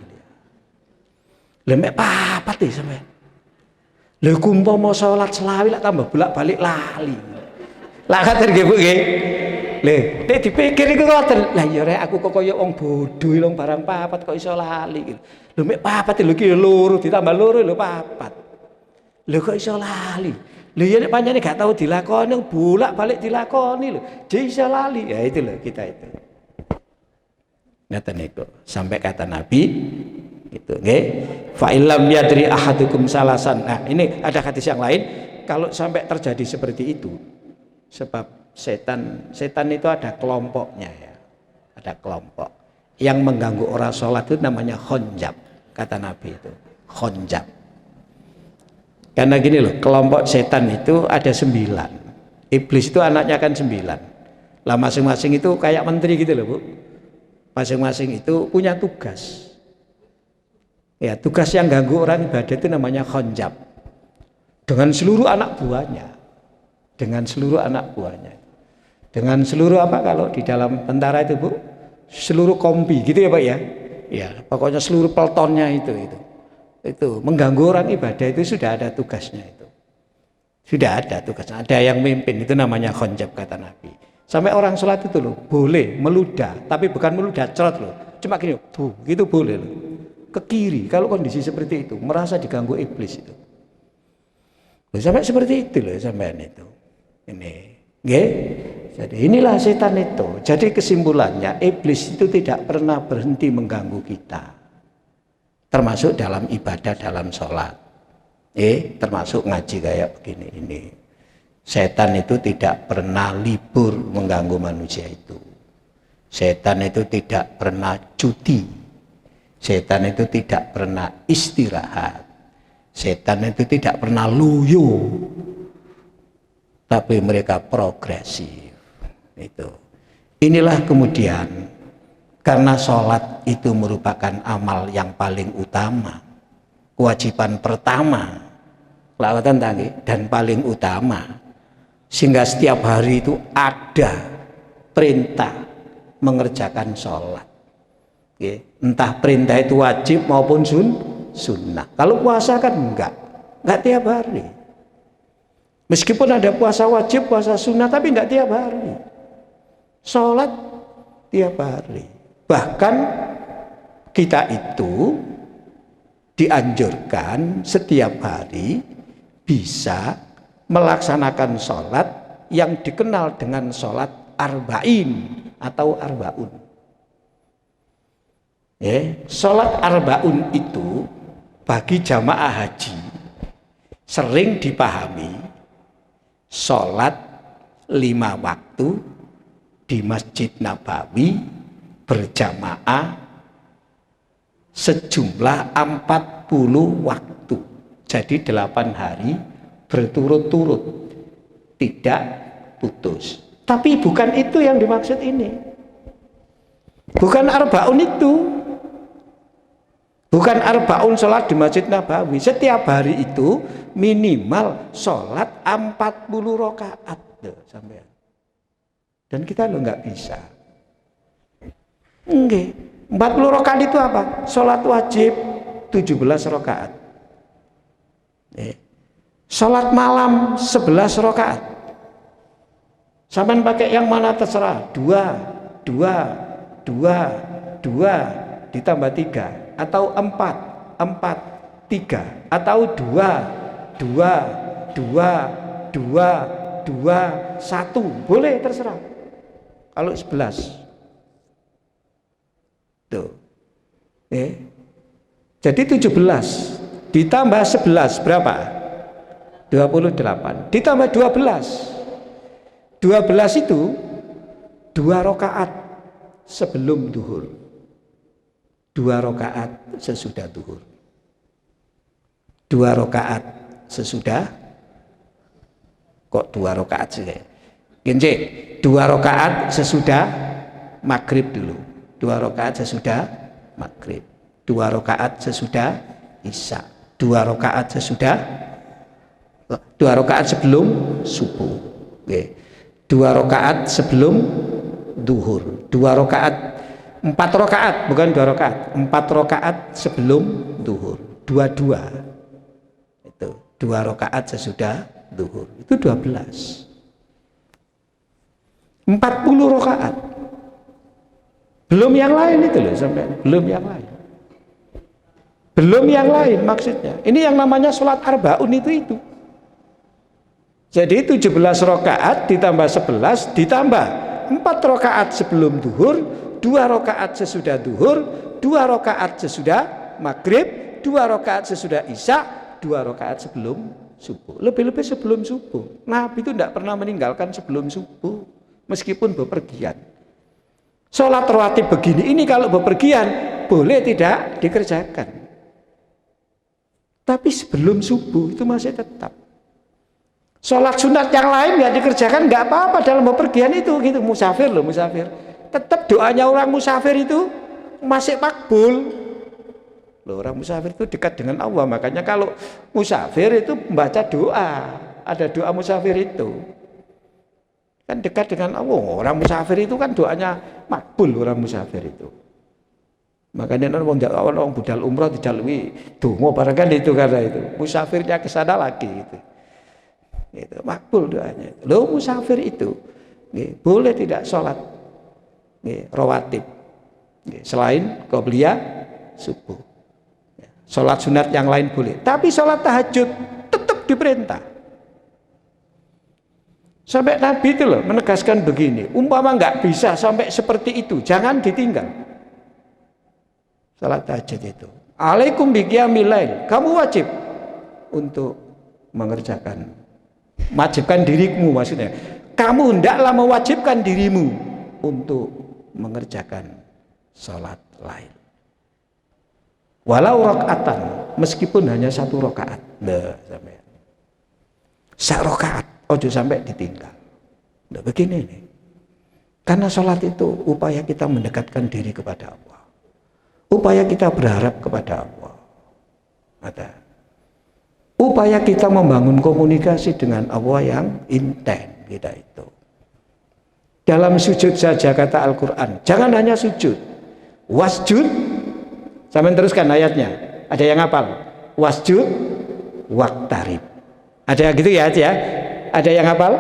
Lha mek 4 iki sampean. Lha kumpama salat selawi lak tambah bolak-balik lali. Lah katen nggih Bu nggih. Lha nek dipikir iku ngoten. Lah ya rek aku kok kaya wong bodho lho barang 4 kok iso lali. Lho mek 4 lho iki loro ditambah loro lho 4. Lho kok iso lali. Lho ya nek pancene gak tahu dilakoni bolak-balik dilakoni lho. Dia iso lali. Ya itu loh kita itu. Ngeten niku. Sampai kata Nabi gitu nggih. Fa illam yadri ahadukum salasan. Nah, ini ada hadis yang lain kalau sampai terjadi seperti itu. Sebab setan itu ada kelompoknya ya. Ada kelompok yang mengganggu orang sholat itu namanya khonjab. Kata Nabi itu. Khonjab. Karena gini loh, kelompok setan itu ada 9. Iblis itu anaknya kan 9. Lah masing-masing itu kayak menteri gitu loh Bu. Masing-masing itu punya tugas. Ya, tugas yang ganggu orang ibadah itu namanya khonjab. Dengan seluruh anak buahnya. Dengan seluruh anak buahnya. Dengan seluruh apa kalau di dalam tentara itu Bu? Seluruh kompi gitu ya Pak ya. Ya, pokoknya seluruh peltonnya itu. Itu mengganggu orang ibadah itu sudah ada tugasnya itu. Sudah ada tugasnya. Ada yang mimpin itu namanya khonjab kata Nabi. Sampai orang sholat itu loh boleh meludah, tapi bukan meludah cerot loh. Cuma gini, gitu boleh loh. Ke kiri kalau kondisi seperti itu merasa diganggu iblis itu. Loh, sampai seperti itu loh sampean itu. Ini, nggih. Jadi inilah setan itu. Jadi kesimpulannya iblis itu tidak pernah berhenti mengganggu kita. Termasuk dalam ibadah dalam sholat, termasuk ngaji kayak begini ini. Setan itu tidak pernah libur mengganggu manusia itu. Setan itu tidak pernah cuti. Setan itu tidak pernah istirahat. Setan itu tidak pernah loyo. Tapi mereka progresif. Itu. Inilah kemudian. Karena sholat itu merupakan amal yang paling utama, kewajiban pertama, lawatan tadi dan paling utama, sehingga setiap hari itu ada perintah mengerjakan sholat. Entah perintah itu wajib maupun sunnah. Kalau puasa kan enggak tiap hari. Meskipun ada puasa wajib, puasa sunnah, tapi enggak tiap hari. Sholat tiap hari. Bahkan kita itu dianjurkan setiap hari bisa melaksanakan sholat yang dikenal dengan sholat arba'in atau arbaun. Sholat arbaun itu bagi jamaah haji sering dipahami sholat 5 waktu di Masjid Nabawi berjamaah sejumlah 40 waktu. Jadi 8 hari berturut-turut, tidak putus. Tapi bukan itu yang dimaksud ini. Bukan arbaun itu. Bukan arbaun sholat di Masjid Nabawi. Setiap hari itu minimal sholat 40 rakaat. Dan kita lo nggak bisa. Enggak. 40 rakaat itu apa? Sholat wajib 17 rakaat. Sholat malam 11 rakaat. Sampean pakai yang mana terserah. 2 ditambah 3 atau 4 3 atau 2 1 boleh terserah. Kalau 11 tuh. Jadi 17 ditambah 11 berapa? 28 ditambah 12 itu 2 rakaat sebelum duhur, 2 rakaat sesudah duhur, 2 rakaat sesudah, kok 2 rakaat sih? Gini, 2 rakaat sesudah maghrib dulu, 2 rakaat sesudah maghrib, 2 rakaat sesudah isya, 2 rakaat sesudah, 2 rakaat sebelum subuh, 2 rakaat sebelum duhur, 2 rakaat, 4 rakaat bukan 2 rakaat, 4 rakaat sebelum duhur, 22 itu 2 rakaat sesudah duhur, itu 12, 40 rakaat. Belum yang lain itu loh sampai, belum yang lain maksudnya. Ini yang namanya sholat arbaun itu. Jadi 17 rakaat ditambah 11 ditambah 4 rakaat sebelum duhur, 2 rakaat sesudah duhur, 2 rakaat sesudah maghrib, 2 rakaat sesudah isya, 2 rakaat sebelum subuh. Lebih-lebih sebelum subuh. Nabi itu tidak pernah meninggalkan sebelum subuh meskipun bepergian. Sholat rawatib begini ini kalau bepergian boleh tidak dikerjakan, tapi sebelum subuh itu masih tetap. Sholat sunat yang lain nggak dikerjakan nggak apa-apa dalam bepergian itu gitu. Musafir tetap doanya orang musafir itu masih makbul loh. Orang musafir itu dekat dengan Allah, makanya kalau musafir itu membaca doa, ada doa musafir itu kan dekat dengan Allah. Orang musafir itu kan doanya makbul, orang musafir itu. Makanya orang budal umroh dijalui donga barangkali itu, karena itu musafirnya ke sana lagi itu makbul doanya. Lo musafir itu boleh tidak sholat rawatib selain qobliyah subuh. Sholat sunat yang lain boleh, tapi sholat tahajud tetap diperintah. Sampai Nabi itu loh menegaskan begini, umpama nggak bisa sampai seperti itu, jangan ditinggal salat tahajud itu. Alaikum biqiyamil lail, kamu wajib untuk mengerjakan, wajibkan dirimu, maksudnya kamu hendaklah mewajibkan dirimu untuk mengerjakan salat lail. Walau rakaatan, meskipun hanya 1 rakaat. Sampai 1 rakaat. Ojo sampai ditinggal. Nah, begini nih. Karena sholat itu upaya kita mendekatkan diri kepada Allah. Upaya kita berharap kepada Allah. Ada. Upaya kita membangun komunikasi dengan Allah yang intens kita itu. Dalam sujud saja kata Al-Quran, jangan hanya sujud. Wasjud, sampai teruskan ayatnya. Ada yang hafal? Wasjud waqtarib. Ada gitu ya? Ada yang hafal?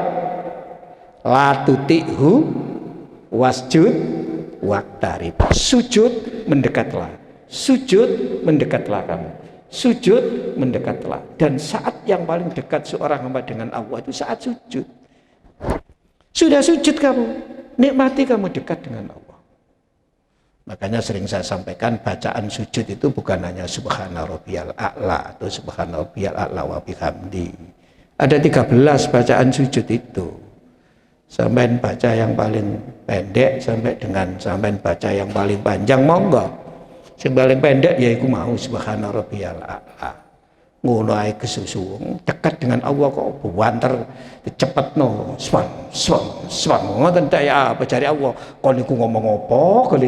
La tuti'hu wasjud waqtarib. Sujud mendekatlah. Sujud mendekatlah kamu. Sujud mendekatlah. Dan saat yang paling dekat seorang hamba dengan Allah itu saat sujud. Sudah sujud kamu, nikmati kamu dekat dengan Allah. Makanya sering saya sampaikan, bacaan sujud itu bukan hanya subhana rabbiyal a'la atau subhana rabbiyal a'la wa bihamdi. Ada 13 bacaan sujud itu. Sampai baca yang paling pendek sampai baca yang paling panjang, monggo. Yang paling pendek yaitu mau subhana rabbiyal a'la. Ngono ae kesusu, dekat dengan Allah kok buanter cepetno. Swan. Ngoten tak ya apa cari Allah. Kon niku ngomong apa kali.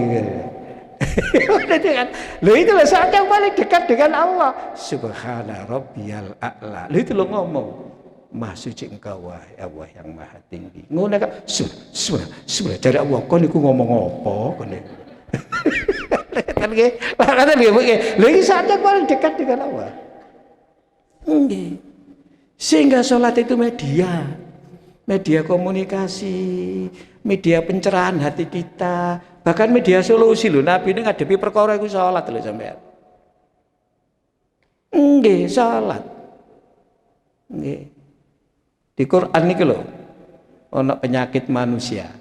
Lho itu lah saat yang paling dekat dengan Allah. Subhana rabbiyal a'la. Lho itu lo ngomong. Maha suci engkau wahai Allah yang maha tinggi. Ngono kan subhanallah cari Allah kon niku ngomong apa kon. Kan nggih. Lah kata nggih, lha iki saat yang paling dekat dengan Allah. Nggih. Sehingga sholat itu media komunikasi, media pencerahan hati kita, bahkan media solusi loh. Nabi ini ngadepi perkara iku sholat lho sampean. Nggih, sholat. Nggih. Di Quran niki lho ana penyakit manusia.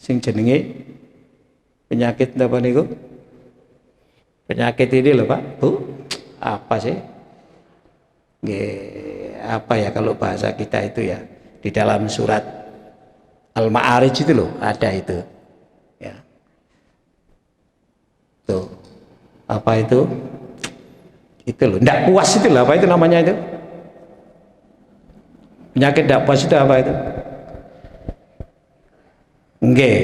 Sing jenenge penyakit apa niku? Penyakit ini loh Pak, Bu. Apa sih? Nggih, apa ya kalau bahasa kita itu ya? Di dalam surat Al-Ma'arij itu loh ada itu. Ya. Tuh. Apa itu? Itu loh, ndak puas itu loh, apa itu namanya itu? Penyakit ndak puas itu apa itu? Nggih.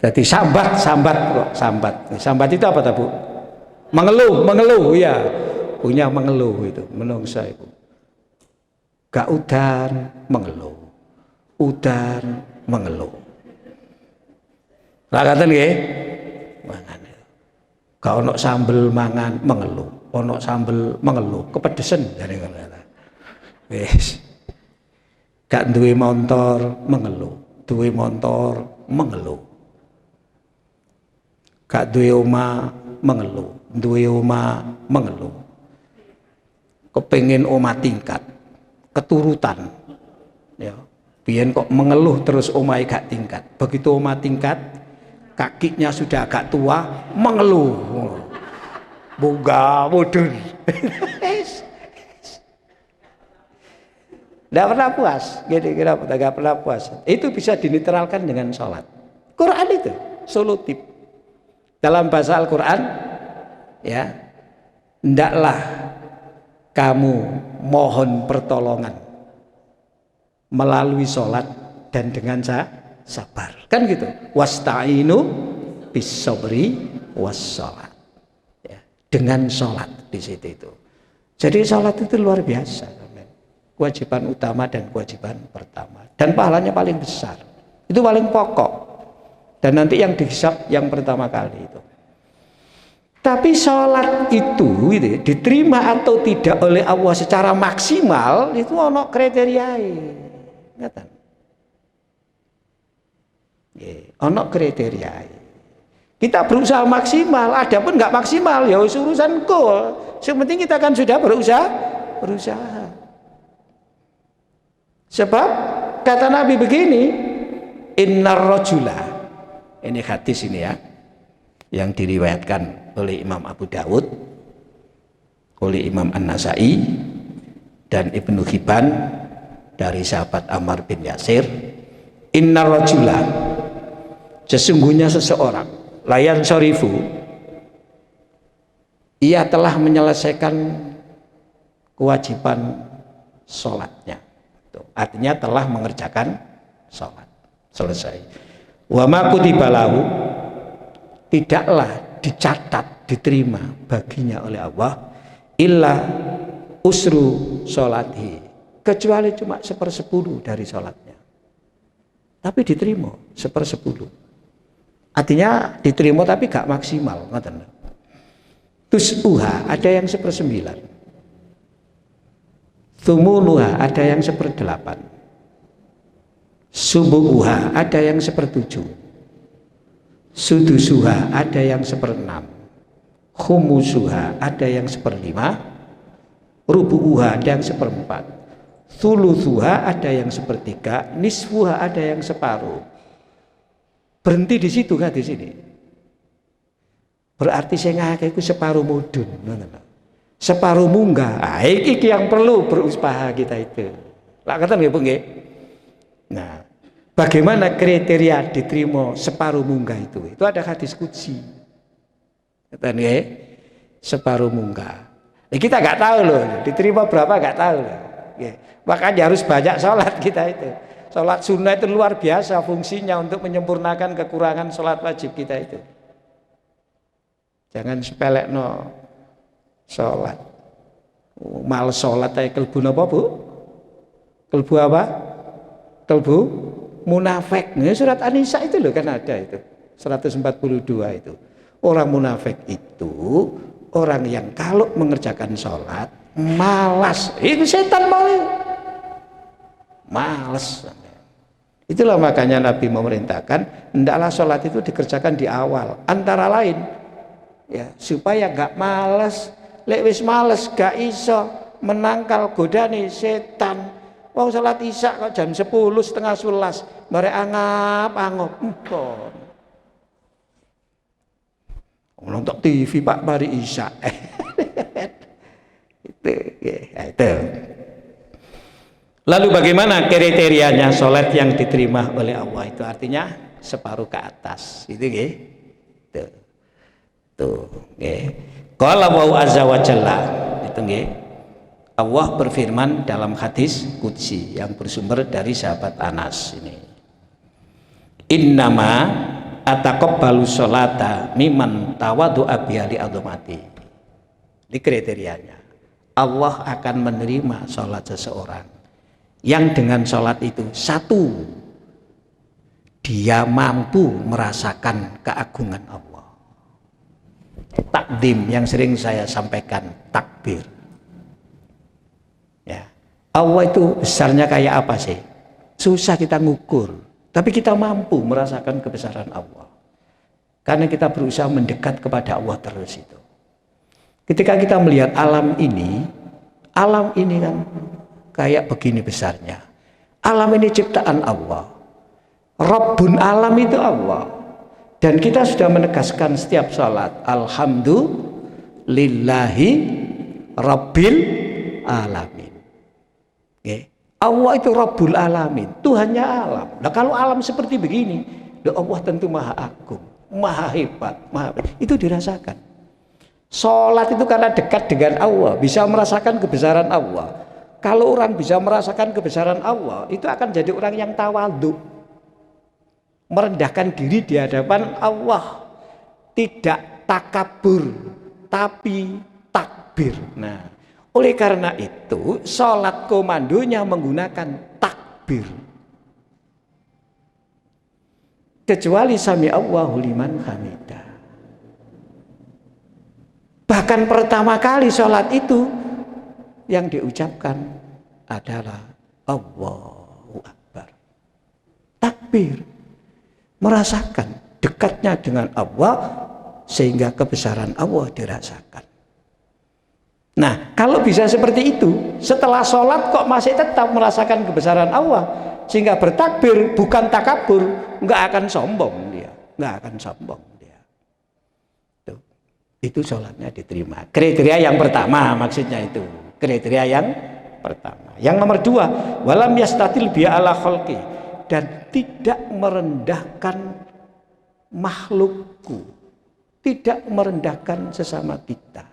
Jadi sambat kok, sambat. Sambat itu apa Bu? Mengeluh, ya. Punya mengeluh itu, menungsa itu. Gak udan, mengeluh. Udan, mengeluh. Lah katen nggih? Mangan. Gak ono sambel mangan, mengeluh. Ono sambel mengeluh, kepedesen jare ngono. Wis. Gak duwe motor, mengeluh. Duwe motor, mengeluh. Gak duwe omah, mengeluh. Duwe omah, mengeluh. Kepengin omah tingkat, keturutan. Ya. Biyen kok mengeluh terus omahe gak tingkat. Begitu omah tingkat, kakinya sudah agak tua, mengeluh. Boga mudun. Tidak pernah puas, kira-kira tidak pernah puas. Itu bisa dinetralkan dengan sholat. Quran itu solutif. Dalam bahasa Al-Quran, ya, hendaklah kamu mohon pertolongan melalui sholat dan dengan sabar. Kan gitu. Wasta'inu bis sabri was sholat. Ya, dengan sholat di situ itu. Jadi sholat itu luar biasa. Kewajiban utama dan kewajiban pertama, dan pahalanya paling besar, itu paling pokok, dan nanti yang dihisab yang pertama kali itu. Tapi sholat itu diterima atau tidak oleh Allah secara maksimal itu ono kriteria, ngeten. Ono kriteria. Kita berusaha maksimal, ada pun nggak maksimal ya urusan goal. Yang penting kita kan sudah berusaha. Sebab kata Nabi begini, innar rajula, ini hadis ini ya, yang diriwayatkan oleh Imam Abu Dawud, oleh Imam An-Nasai dan Ibnu Hibban dari sahabat Ammar bin Yasir. Innar rajula, sesungguhnya seseorang, layan syarifu, ia telah menyelesaikan kewajiban sholatnya. Artinya telah mengerjakan sholat, selesai. Wa ma kutiba lahu, tidaklah dicatat, diterima baginya oleh Allah illa usru sholati, kecuali cuma 1/10 dari sholatnya. Tapi diterima 1/10. Artinya diterima tapi gak maksimal, ngoten. Tus'uha, ada yang 1/9. Thumunuha, ada yang 1/8. Subuhuha, ada yang 1/7. Sudusuha, ada yang 1/6. Khumusuha, ada yang 1/5. Rubu'uha, ada yang 1/4. Thuluthuha, ada yang 1/3. Nisfuha, ada yang 1/2. Berhenti di situ kan di sini. Berarti saya ngake iku separuh mudun, separuh munggah. Iki yang perlu berusaha kita itu. Lah kata nggih Bu nggih. Nah, bagaimana kriteria diterima separuh munggah itu? Itu ada hadis qudsi. Kata nggih, separuh munggah. Nah, kita nggak tahu loh, diterima berapa nggak tahu loh. Makanya harus banyak sholat kita itu. Sholat sunnah itu luar biasa fungsinya untuk menyempurnakan kekurangan sholat wajib kita itu. Jangan sepelek no sholat. Mal sholat aja kelbu apa Bu? Kelbu apa? Kelbu munafik. Nah, surat An-Nisa itu loh kan ada itu. 142 itu. Orang munafik itu orang yang kalau mengerjakan sholat malas. Itu setan mau. Malas. Itulah makanya Nabi memerintahkan hendaklah sholat itu dikerjakan di awal. Antara lain ya supaya gak malas. Lek wis males gak iso menangkal godane setan. Wong sholat isya kok jam 10 setengah 11 bare angap-angop. Nonton TV Pak mari isya. Itu. Lalu bagaimana kriterianya sholat yang diterima oleh Allah? Itu artinya separuh ke atas. Itu nggih. Tuh, nggih. Qala wa azza wa jalla. Itu nggih. Allah berfirman dalam hadis qudsi yang bersumber dari sahabat Anas ini. Innama ataqabbalu sholata mimman tawaddu'a biali azamati. Ini kriterianya. Allah akan menerima sholat seseorang yang dengan sholat itu satu, dia mampu merasakan keagungan Allah. Takdim yang sering saya sampaikan, takbir. Ya, Allah itu besarnya kayak apa sih? Susah kita ngukur, tapi kita mampu merasakan kebesaran Allah. Karena kita berusaha mendekat kepada Allah terus itu. Ketika kita melihat alam ini kan kayak begini besarnya. Alam ini ciptaan Allah. Rabbun alam itu Allah. Dan kita sudah menegaskan setiap salat, alhamdulillahi rabbil alamin. Okay. Allah itu Rabbul alamin, Tuhannya alam. Nah kalau alam seperti begini, Allah tentu maha agung, maha hebat, itu dirasakan. Salat itu karena dekat dengan Allah, bisa merasakan kebesaran Allah. Kalau orang bisa merasakan kebesaran Allah, itu akan jadi orang yang tawadhu, merendahkan diri di hadapan Allah, tidak takabur, tapi takbir. Nah, oleh karena itu, salat komandonya menggunakan takbir. Kecuali sami Allahu liman hamidah. Bahkan pertama kali sholat itu yang diucapkan adalah Allahu Akbar. Takbir. Merasakan dekatnya dengan Allah sehingga kebesaran Allah dirasakan. Nah, kalau bisa seperti itu, setelah sholat kok masih tetap merasakan kebesaran Allah sehingga bertakbir, bukan takabur, nggak akan sombong dia, nggak akan sombong. Itu sholatnya diterima. Kriteria yang pertama maksudnya itu. Kriteria yang pertama. Yang nomor dua, walam yastatil biya ala kholqi, dan tidak merendahkan makhlukku, tidak merendahkan sesama kita.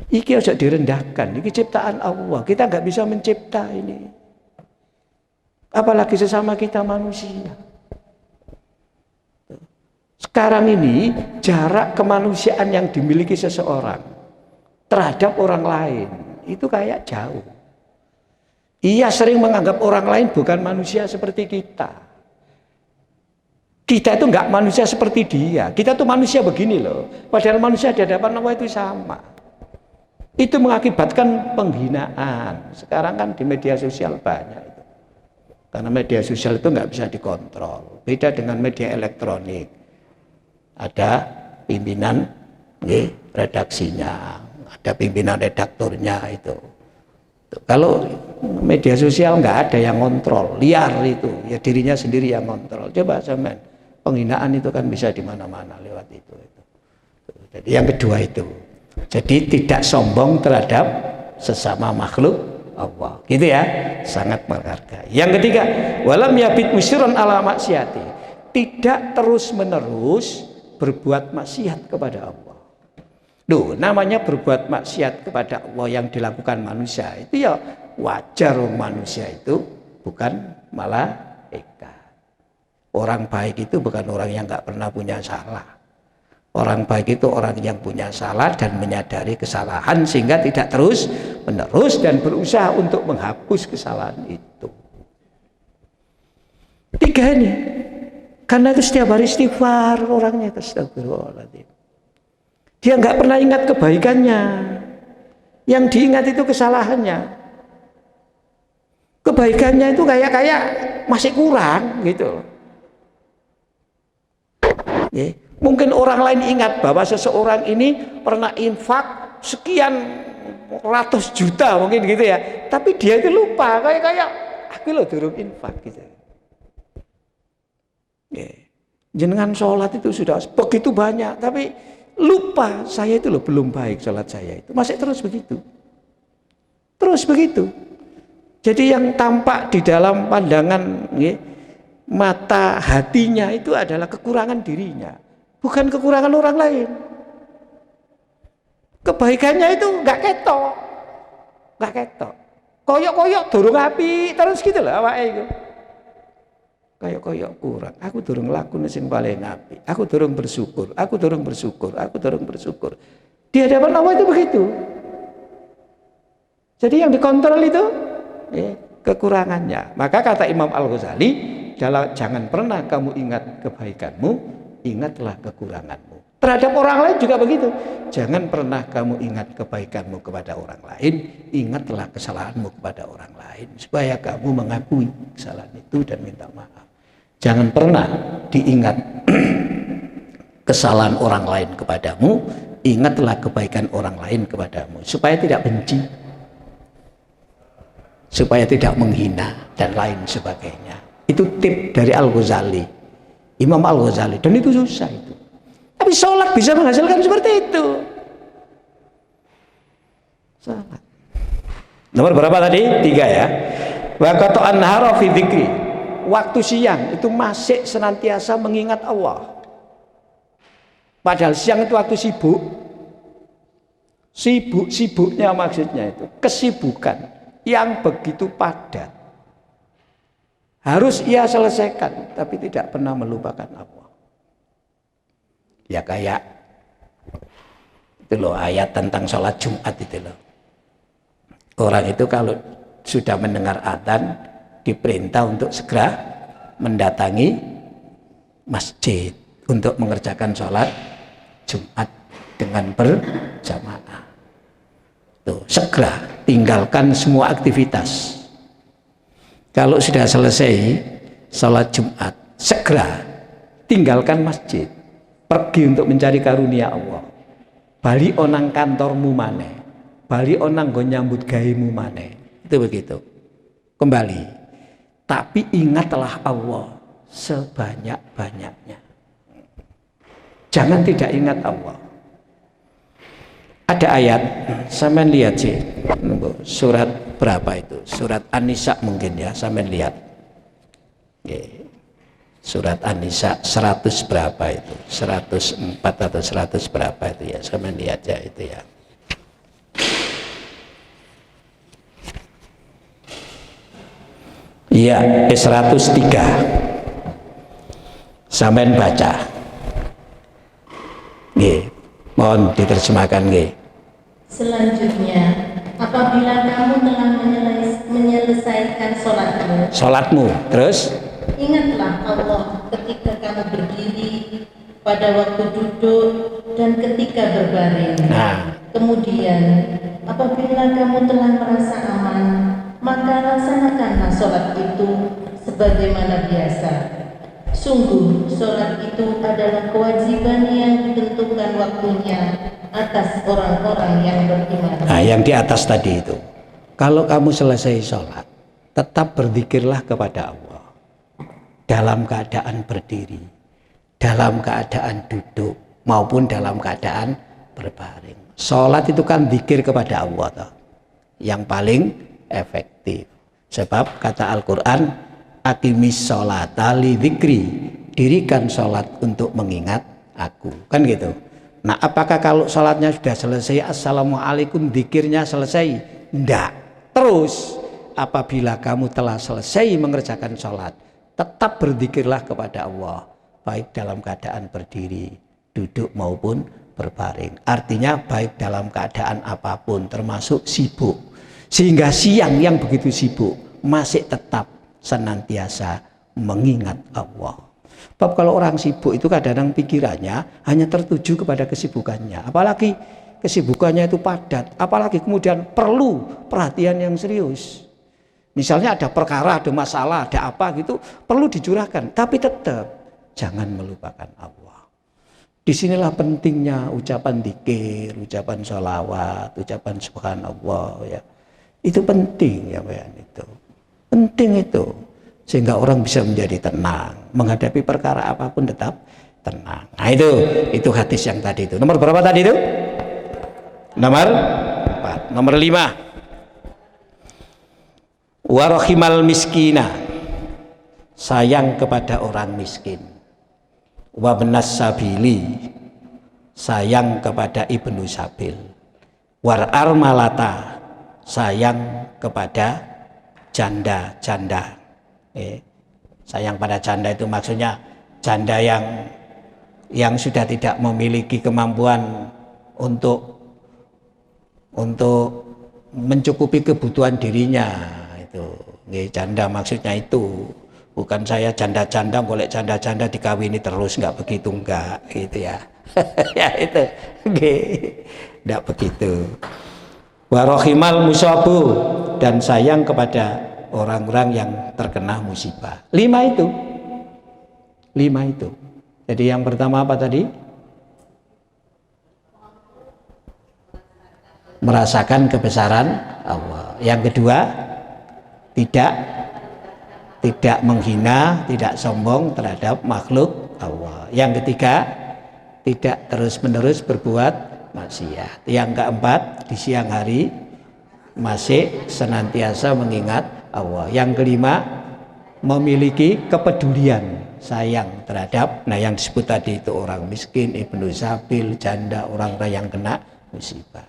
Iki harus direndahkan. Iki ciptaan Allah. Kita nggak bisa mencipta ini. Apalagi sesama kita manusia. Sekarang ini jarak kemanusiaan yang dimiliki seseorang terhadap orang lain itu kayak jauh. Ia sering menganggap orang lain bukan manusia seperti kita. Kita itu enggak manusia seperti dia. Kita tuh manusia begini loh. Padahal manusia di hadapan Allah itu sama. Itu mengakibatkan penghinaan. Sekarang kan di media sosial banyak itu. Karena media sosial itu enggak bisa dikontrol. Beda dengan media elektronik. Ada pimpinan redaksinya, ada pimpinan redakturnya itu. Kalau media sosial nggak ada yang kontrol, liar itu, ya dirinya sendiri yang kontrol. Coba zaman penghinaan itu kan bisa di mana-mana lewat itu. Jadi yang kedua itu, jadi tidak sombong terhadap sesama makhluk Allah, gitu ya, sangat menghargai. Yang ketiga, walam yabit musyiran ala maksiati, tidak terus menerus berbuat maksiat kepada Allah. Duh, namanya berbuat maksiat kepada Allah yang dilakukan manusia itu ya wajar, manusia itu bukan malaikat. Orang baik itu bukan orang yang nggak pernah punya salah. Orang baik itu orang yang punya salah dan menyadari kesalahan sehingga tidak terus menerus dan berusaha untuk menghapus kesalahan itu. Tiga ini. Karena itu setiap hari istighfar orangnya, astagfirullahaladzim. Dia nggak pernah ingat kebaikannya. Yang diingat itu kesalahannya. Kebaikannya itu kayak masih kurang gitu. Ya. Mungkin orang lain ingat bahwa seseorang ini pernah infak sekian ratus juta mungkin gitu ya. Tapi dia itu lupa kayak aku loh durung infak gitu. Ya. Jenengan sholat itu sudah begitu banyak, tapi lupa saya itu loh belum baik sholat saya itu. Masih terus begitu. Terus begitu. Jadi yang tampak di dalam pandangan ya, mata hatinya itu adalah kekurangan dirinya. Bukan kekurangan orang lain. Kebaikannya itu nggak ketok. Koyok-koyok durung api terus gitu loh awake iku. Koyok-koyok kurang. Aku durung lakune sing paling api. Aku durung bersyukur. Di hadapan Allah itu begitu. Jadi yang dikontrol itu ya, kekurangannya. Maka kata Imam Al-Ghazali, jangan pernah kamu ingat kebaikanmu, ingatlah kekuranganmu. Terhadap orang lain juga begitu. Jangan pernah kamu ingat kebaikanmu kepada orang lain, ingatlah kesalahanmu kepada orang lain supaya kamu mengakui kesalahan itu dan minta maaf. Jangan pernah diingat kesalahan orang lain kepadamu, ingatlah kebaikan orang lain kepadamu supaya tidak benci, supaya tidak menghina dan lain sebagainya. Itu tip dari Al-Ghazali, Imam Al-Ghazali, dan itu susah itu. Tapi sholat bisa menghasilkan seperti itu. Sholat. Nomor berapa tadi? 3 ya. Wa qata'an nahara fi dzikri. Waktu siang itu masih senantiasa mengingat Allah. Padahal siang itu waktu sibuk. Sibuknya maksudnya itu kesibukan yang begitu padat. Harus ia selesaikan, tapi tidak pernah melupakan Allah. Ya kayak itu loh ayat tentang sholat Jumat itu loh. Orang itu kalau sudah mendengar adzan diperintah untuk segera mendatangi masjid untuk mengerjakan sholat Jumat dengan berjamaah. Tuh, segera tinggalkan semua aktivitas. Kalau sudah selesai sholat Jumat, segera tinggalkan masjid. Pergi untuk mencari karunia Allah. Bali onang kantormu maneh. Bali onang go nyambut gaimu maneh. Itu begitu. Kembali. Tapi ingatlah Allah sebanyak-banyaknya. Jangan tidak ingat Allah. Ada ayat, sampean lihat sih. Surat berapa itu? Surat An-Nisa mungkin ya, sampean lihat. Oke. Surat An-Nisa 100 berapa itu? 104 atau 100 berapa itu ya? Saya lihat ya itu ya. Iya, 103. Sampean baca. Nggih, mohon diterjemahkan nggih. Selanjutnya, apabila kamu telah menyelesaikan sholatmu, terus ingatlah Allah ketika kamu berdiri, pada waktu duduk, dan ketika berbaring. Kemudian, apabila kamu telah merasa aman, maka laksanakanlah sholat itu sebagaimana biasa. Sungguh, sholat itu adalah kewajiban yang ditentukan waktunya atas orang-orang yang beriman. Nah, yang di atas tadi itu. Kalau kamu selesai sholat, tetap berzikirlah kepada Allah. Dalam keadaan berdiri, dalam keadaan duduk, maupun dalam keadaan berbaring. Sholat itu kan zikir kepada Allah toh, yang paling efektif. Sebab kata Al-Quran, aqimis sholata li dzikri, dirikan sholat untuk mengingat aku, kan gitu. Nah, apakah kalau sholatnya sudah selesai, assalamualaikum, zikirnya selesai? Enggak. Terus apabila kamu telah selesai mengerjakan sholat, tetap berzikirlah kepada Allah, baik dalam keadaan berdiri, duduk maupun berbaring. Artinya baik dalam keadaan apapun, termasuk sibuk. Sehingga siang yang begitu sibuk masih tetap senantiasa mengingat Allah. Sebab kalau orang sibuk itu kadang-kadang pikirannya hanya tertuju kepada kesibukannya. Apalagi kesibukannya itu padat, apalagi kemudian perlu perhatian yang serius. Misalnya ada perkara, ada masalah, ada apa gitu, perlu dicurahkan, tapi tetap jangan melupakan Allah. Disinilah pentingnya ucapan dzikir, ucapan sholawat, ucapan subhanallah ya. Itu penting ya Pak, itu. Penting itu. Sehingga orang bisa menjadi tenang, menghadapi perkara apapun tetap tenang. Nah itu hadis yang tadi itu. Nomor berapa tadi itu? Nomor 4. Nomor 5. Warahimal miskina, sayang kepada orang miskin. Wabnas sabili, sayang kepada ibnu sabil. War armalata, sayang kepada janda-janda. Sayang pada janda itu maksudnya janda yang sudah tidak memiliki kemampuan untuk mencukupi kebutuhan dirinya. Janda maksudnya itu, bukan saya janda-janda golek janda-janda dikawini terus, nggak begitu, enggak gitu ya. Ya itu nggak begitu. Warohimal musabu, dan sayang kepada orang-orang yang terkena musibah. 5 itu. Jadi yang pertama apa tadi? Merasakan kebesaran Allah. Yang kedua, tidak menghina, tidak sombong terhadap makhluk Allah. Yang ketiga, tidak terus-menerus berbuat maksiat. Yang keempat, di siang hari masih senantiasa mengingat Allah. Yang kelima, memiliki kepedulian, sayang terhadap, yang disebut tadi itu orang miskin, ibnu sabil, janda, orang-orang yang kena musibah.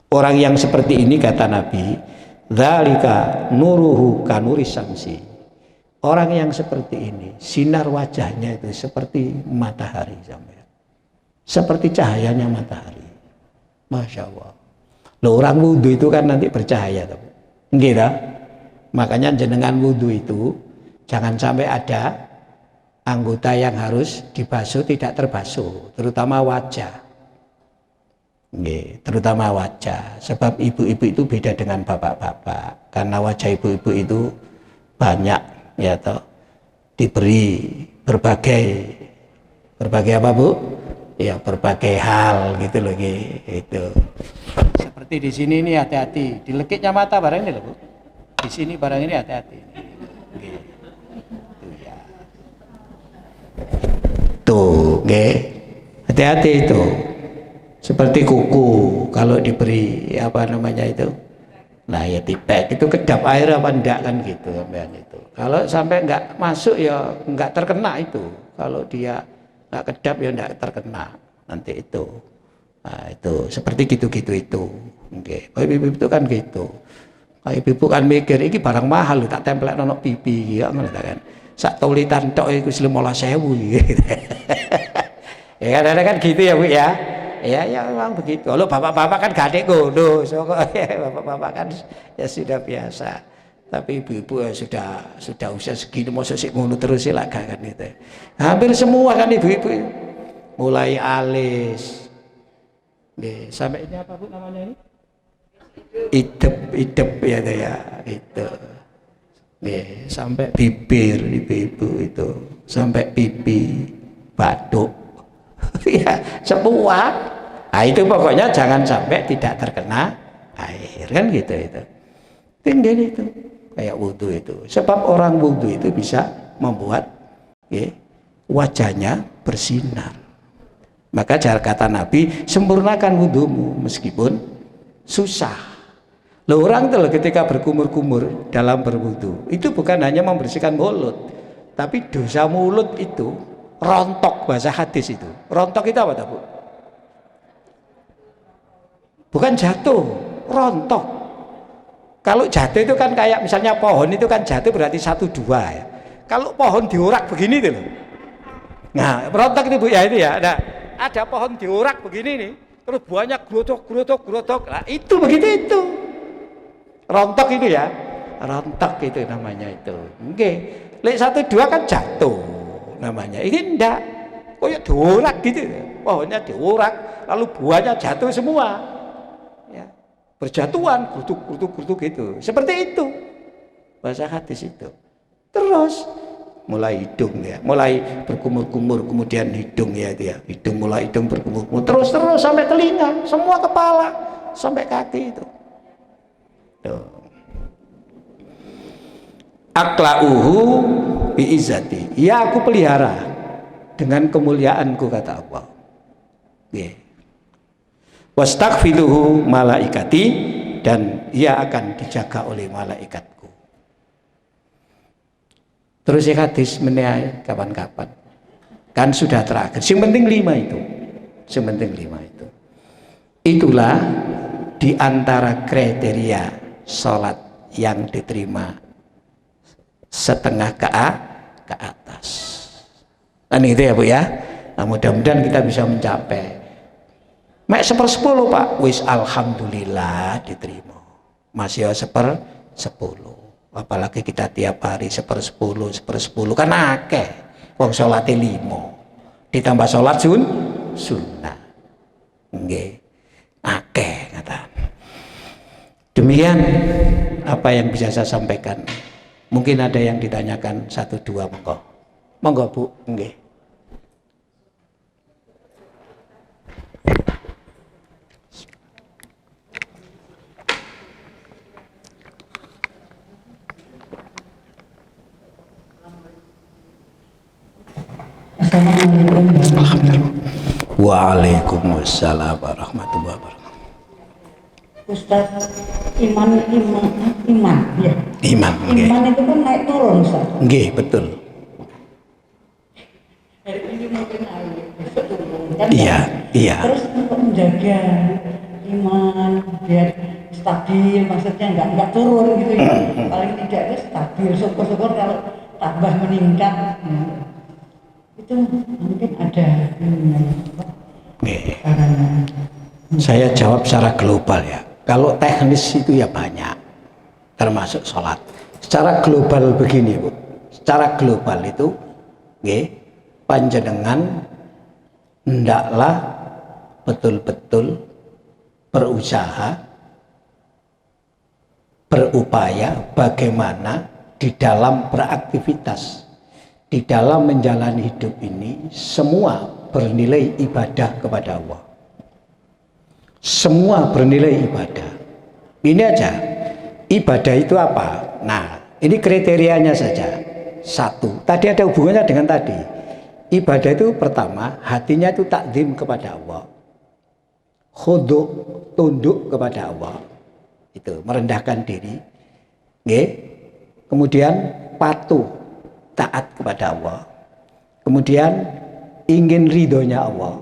Orang yang seperti ini kata Nabi, dzalika nuruhu kanuri syamsi. Orang yang seperti ini, sinar wajahnya itu seperti matahari sampai. Seperti cahayanya matahari. Masya Allah. Loh, orang wudhu itu kan nanti bercahaya, gitu. Makanya jenengan wudhu itu jangan sampai ada anggota yang harus dibasuh tidak terbasuh, terutama wajah. Terutama wajah, sebab ibu-ibu itu beda dengan bapak-bapak, karena wajah ibu-ibu itu banyak ya toh, diberi berbagai apa Bu? Ya berbagai hal gitu loh gitu. Seperti di sini ini hati-hati, di lekitnya mata barang ini loh Bu. Di sini barang ini hati-hati. Tuh ya. Tuh, hati-hati itu. Seperti kuku, kalau diberi apa namanya itu, nah ya tipek itu kedap air apa enggak kan gitu sampean itu. Kalau sampai enggak masuk ya enggak terkena itu. Kalau dia enggak kedap ya enggak terkena nanti itu. Nah itu seperti gitu-gitu itu. Oke, ibu-ibu itu kan gitu. Ibu-ibu kan mikir iki barang mahal tak templek nonok pipi ya ngono kan. Sak tulitan tok iku 15.000 gitu. Ya kadang-kadang gitu ya Bu ya. Ya memang begitu. Kalau bapak-bapak kan gak ada ngono, bapak-bapak kan ya sudah biasa. Tapi ibu-ibu ya sudah usia segini mau sik ngono terus silakan kan gitu. Hampir semua kan ibu-ibu mulai alis. Sampai ini apa Bu namanya ini? Idep ya itu. Sampai bibir ibu-ibu itu, sampai pipi, batuk. Ya semua. Nah itu pokoknya jangan sampai tidak terkena air kan gitu itu. Tinggal itu kayak wudhu itu. Sebab orang wudhu itu bisa membuat wajahnya bersinar. Maka cara kata Nabi, sempurnakan wudhumu meskipun susah. Loh, orang tuh ketika berkumur-kumur dalam berwudhu itu bukan hanya membersihkan mulut, tapi dosa mulut itu rontok, bahasa hadis itu. Rontok itu apa Bu? Bukan jatuh, rontok. Kalau jatuh itu kan kayak misalnya pohon itu kan jatuh berarti 1, 2 ya. Kalau pohon diurak begini tuh loh. Nah, rontok itu Bu ya itu ya. Nah, ada pohon diurak begini nih, terus buahnya grotok. Nah, itu begitu itu. Rontok itu ya. Rontok itu namanya itu. Oke. Lek 1, 2 kan jatuh namanya. Ini enggak. Kayak diurak gitu. pohonnya diurak, lalu buahnya jatuh semua. Ya. Berjatuhan, grutuk itu. Seperti itu bahasa hadis itu. Terus mulai hidung ya, mulai berkumur-kumur, kemudian hidung ya itu ya. Hidung berkumur-kumur, terus sampai telinga, semua kepala, sampai kaki itu. Tuh. Akla'uhu bi'izzati. Ya aku pelihara dengan kemuliaanku, kata Allah. Wastaghfiruhu malaikati, dan ia akan dijaga oleh malaikatku. Terus ya hadis menilai kapan-kapan. Kan sudah terakhir. Yang penting 5 itu. Yang penting 5 itu. Itulah di antara kriteria sholat yang diterima setengah ke atas. Kan itu ya Bu ya. Nah, mudah-mudahan kita bisa mencapai. Mek 1/10 Pak, wis alhamdulillah diterima. Masih 1/10. Apalagi kita tiap hari 1/10 kan akeh. Wong salate 5. Ditambah salat sunnah. Nggih. Akeh kata. Demikian apa yang bisa saya sampaikan. Mungkin ada yang ditanyakan 1-2, monggo. Monggo Bu, nggih. Assalamualaikum. Waalaikumsalam warahmatullahi wabarakatuh. Ustaz, iman ya. Iman Itu kan naik turun, Ustaz. nggih, betul. Hari ini mungkin naik, besok turun. Kan Iya, iya. Terus untuk menjaga iman biar stabil, maksudnya nggak turun gitu ya. Paling tidak itu stabil. Syukur-syukur kalau tambah meningkat. Itu mungkin ada Nggih. caranya. Saya jawab secara global ya. Kalau teknis itu ya banyak, termasuk sholat. Secara global begini Bu, secara global itu, nggih, panjenengan hendaklah betul-betul berusaha, berupaya bagaimana di dalam beraktivitas, di dalam menjalani hidup ini semua bernilai ibadah kepada Allah. Semua bernilai ibadah. Ini aja. Ibadah itu apa? Nah, ini kriterianya saja. 1. Tadi ada hubungannya dengan tadi. Ibadah itu pertama, hatinya itu takzim kepada Allah. Khudu', tunduk kepada Allah. Itu merendahkan diri. Nggih. Kemudian patuh, taat kepada Allah. Kemudian ingin ridhonya Allah.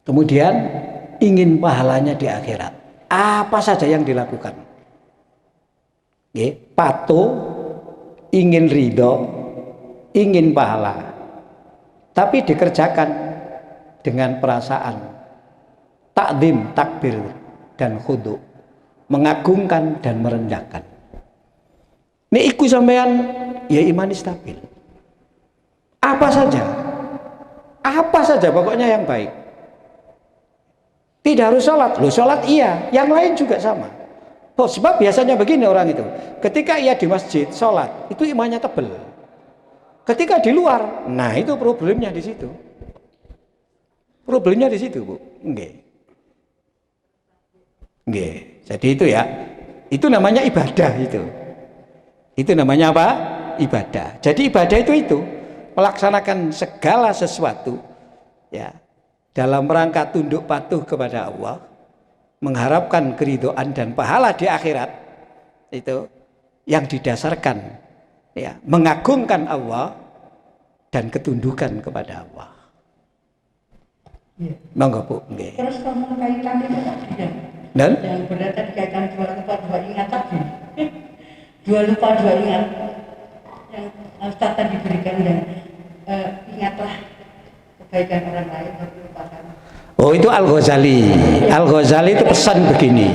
Kemudian ingin pahalanya di akhirat. Apa saja yang dilakukan. Patuh, ingin ridho, ingin pahala. Tapi dikerjakan dengan perasaan takdim, takbir, dan khudu. Mengagungkan dan merendahkan. Ini iku sampean ya iman stabil. Apa saja. Apa saja pokoknya yang baik. Tidak harus sholat, loh sholat iya, yang lain juga sama. Oh, sebab biasanya begini orang itu, ketika ia di masjid sholat, itu imannya tebel. Ketika di luar, nah itu problemnya di situ. Problemnya di situ Bu. Nggih. Nggih. Jadi itu ya, itu namanya ibadah itu. Itu namanya apa? Ibadah. Jadi ibadah itu melaksanakan segala sesuatu, ya. Dalam rangka tunduk patuh kepada Allah, mengharapkan keridhaan dan pahala di akhirat, itu yang didasarkan ya, mengagungkan Allah dan ketundukan kepada Allah. Ya. Monggo Bu. Nggih. Terus kamu kaitan itu tadi ya? Dan Yang benar tadi kaitan dua lupa dua ingat tadi. Dua lupa dua ingat yang Ustaz tadi berikan dan ingatlah kebaikan orang lain baru lupakan. oh itu Al-Ghazali. Al-Ghazali itu pesan begini.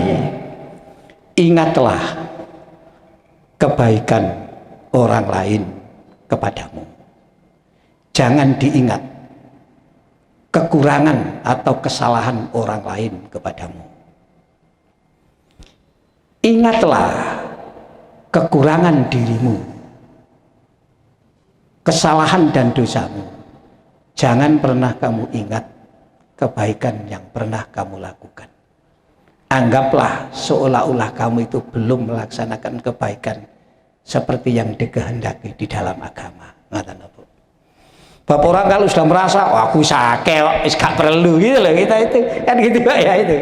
Ingatlah kebaikan orang lain kepadamu. Jangan diingat kekurangan atau kesalahan orang lain kepadamu. Ingatlah kekurangan dirimu, kesalahan dan dosamu. Jangan pernah kamu ingat kebaikan yang pernah kamu lakukan. Anggaplah seolah-olah kamu itu belum melaksanakan kebaikan seperti yang dikehendaki di dalam agama. Ngaten apa? Bapak orang kalau sudah merasa, oh, aku sakit, gak perlu gitu loh, kita itu kan gitu ya itu.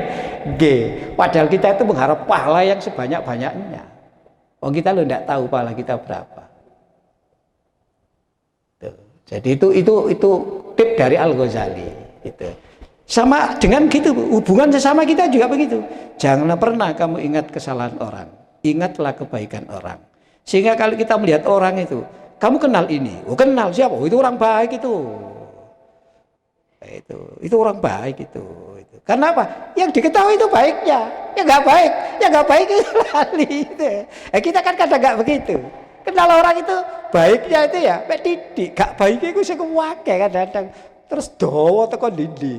Padahal kita itu mengharap pahala yang sebanyak-banyaknya. Oh, kita lo tidak tahu pahala kita berapa. Tuh. Jadi itu tip dari Al-Ghazali. Itu. Sama dengan gitu, hubungan sesama kita juga begitu. Janganlah pernah kamu ingat kesalahan orang, ingatlah kebaikan orang. Sehingga kalau kita melihat orang itu, kamu kenal ini, oh kenal siapa? Oh, itu orang baik itu. Itu orang baik itu. Karena apa? Yang diketahui itu baiknya, yang nggak baik itu lali itu. Kita kan kadang nggak begitu. Kenal orang itu baiknya itu ya, didik, gak baiknya itu saya kewake kadang-kadang. Terus dowo teko dindi.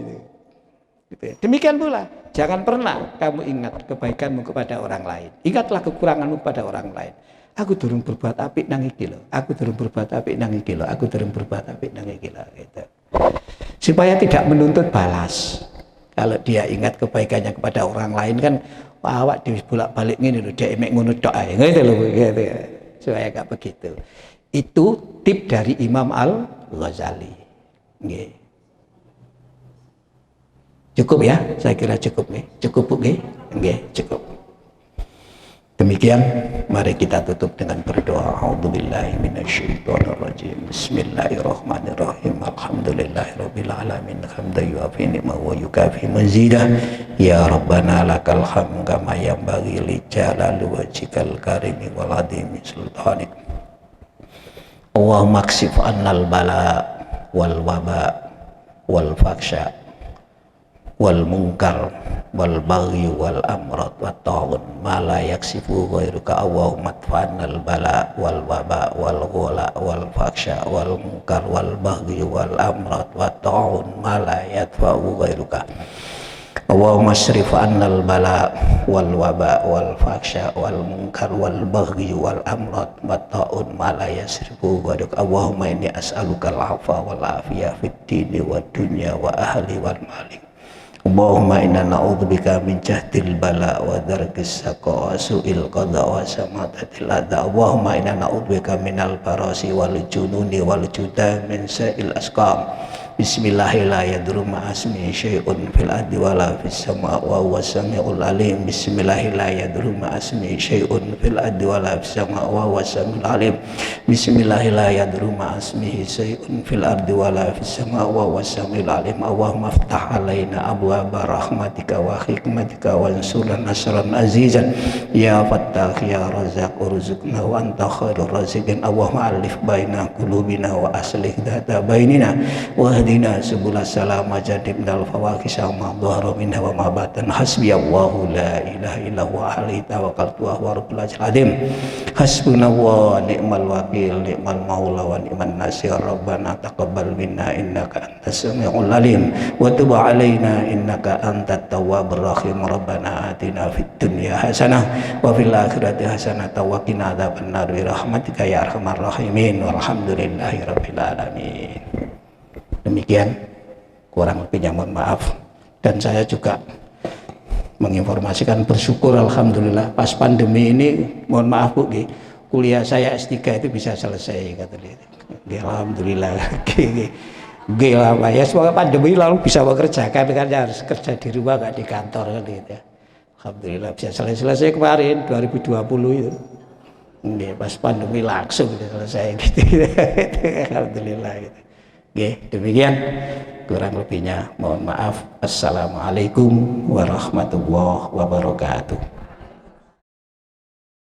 Gitu. Demikian pula, jangan pernah kamu ingat kebaikanmu kepada orang lain. Ingatlah kekuranganmu pada orang lain. Aku durung berbuat apik nang iki lho. Aku durung berbuat apik nang iki lho. Aku durung berbuat apik nang iki lho. Gitu. Supaya tidak menuntut balas. Kalau dia ingat kebaikannya kepada orang lain kan, wah, awak dibolak-balik ngene lho, dia emek ngono tok ae. Gitu lho, gitu. Supaya enggak begitu. Itu tip dari Imam Al-Ghazali. Nggih. Cukup ya? Saya kira cukup nih. Cukup nggih? Nggih, cukup. Demikian, mari kita tutup dengan berdoa. A'udzubillahi minasyaitonirrajim. Bismillahirrahmanirrahim. Alhamdulillahirabbil alamin. Hamdan yu'afi ni'mahu wa yukafi mazidah. Ya Rabbana lakal hamd kama yanbaghi li jalali wajhikal karimi wal azimi sultanik. Allahumma kshif 'annal bala wal waba wal faksha wal munkar wal baghi wal amrad wat ta'un ma la yaksifu ghairuka. Allahumma tfa'nal bala wal waba wal ghala wal faksha wal munkar wal baghi wal amrad wat ta'un ma la yadfa'u ghairuka. Allahumma asrif 'annal bala wal waba wal faksha wal munkar wal baghi wal amrad wat ta'un ma la yasrifu ghairuka. Allahumma inni as'aluka al-'afwa wal 'afiyah fid dini wad dunya wa ahli wal mali. Allahumma inna na'udzubika min jahdil bala wa darkis saqa wa su'il qada wa samatatil adha. Allahumma inna na'udzubika minal barasi wal jununi wal juda min sa'il asqam. Bismillahirrahmanirrahim. Ma'asmi syai'un fil ardi wa la fis sama' wa huwa sami'ul alim. Bismillahirrahmanirrahim. Ma'asmi syai'un fil ardi wa la fis sama' wa huwa sami'ul alim. Bismillahirrahmanirrahim. Ma'asmi syai'un fil ardi wa la fis sama' wa huwa sami'ul alim. Allahumma iftah alaina abwaaba rahmatika wa hikmatika wa ansurna nasran azizan. Ya Fattah ya Razzaq urzuqna wa anta khairur raziqin. Allahumma alif baina qulubina wa aslih dhata bainina wa hdina subul salam jadibnal fawakisha ma dhahara minha wa ma batan. Hasbiyallahu la ilaha illa huwa alaihi tawakkaltu wa huwa rabbul arsyil azim. Hasbunallahu wa ni'mal wakil ni'mal maula wa ni'man nasir. Rabbana taqabbal minna innaka antas samiul alim wa tub alaina innaka antat tawwabur rahim. Rabbana atina fid dunya hasanah wa fil akhirati hasanah wa qina adzabannar bi rahmatika ya arhamar rahimin. Walhamdulillahi rabbil alamin. Demikian, kurang lebihnya mohon maaf. Dan saya juga menginformasikan, bersyukur alhamdulillah pas pandemi ini, mohon maaf Bu, kuliah saya S3 itu bisa selesai kata dia. Alhamdulillah. Gila Pak ya, semoga pandemi lalu bisa mengerjakan, kan harus kerja di rumah gak di kantor kan gitu ya. Alhamdulillah bisa selesai kemarin 2020 itu. Pas pandemi langsung selesai gitu. Alhamdulillah gitu. Oke, demikian, kurang lebihnya mohon maaf. Assalamualaikum warahmatullahi wabarakatuh.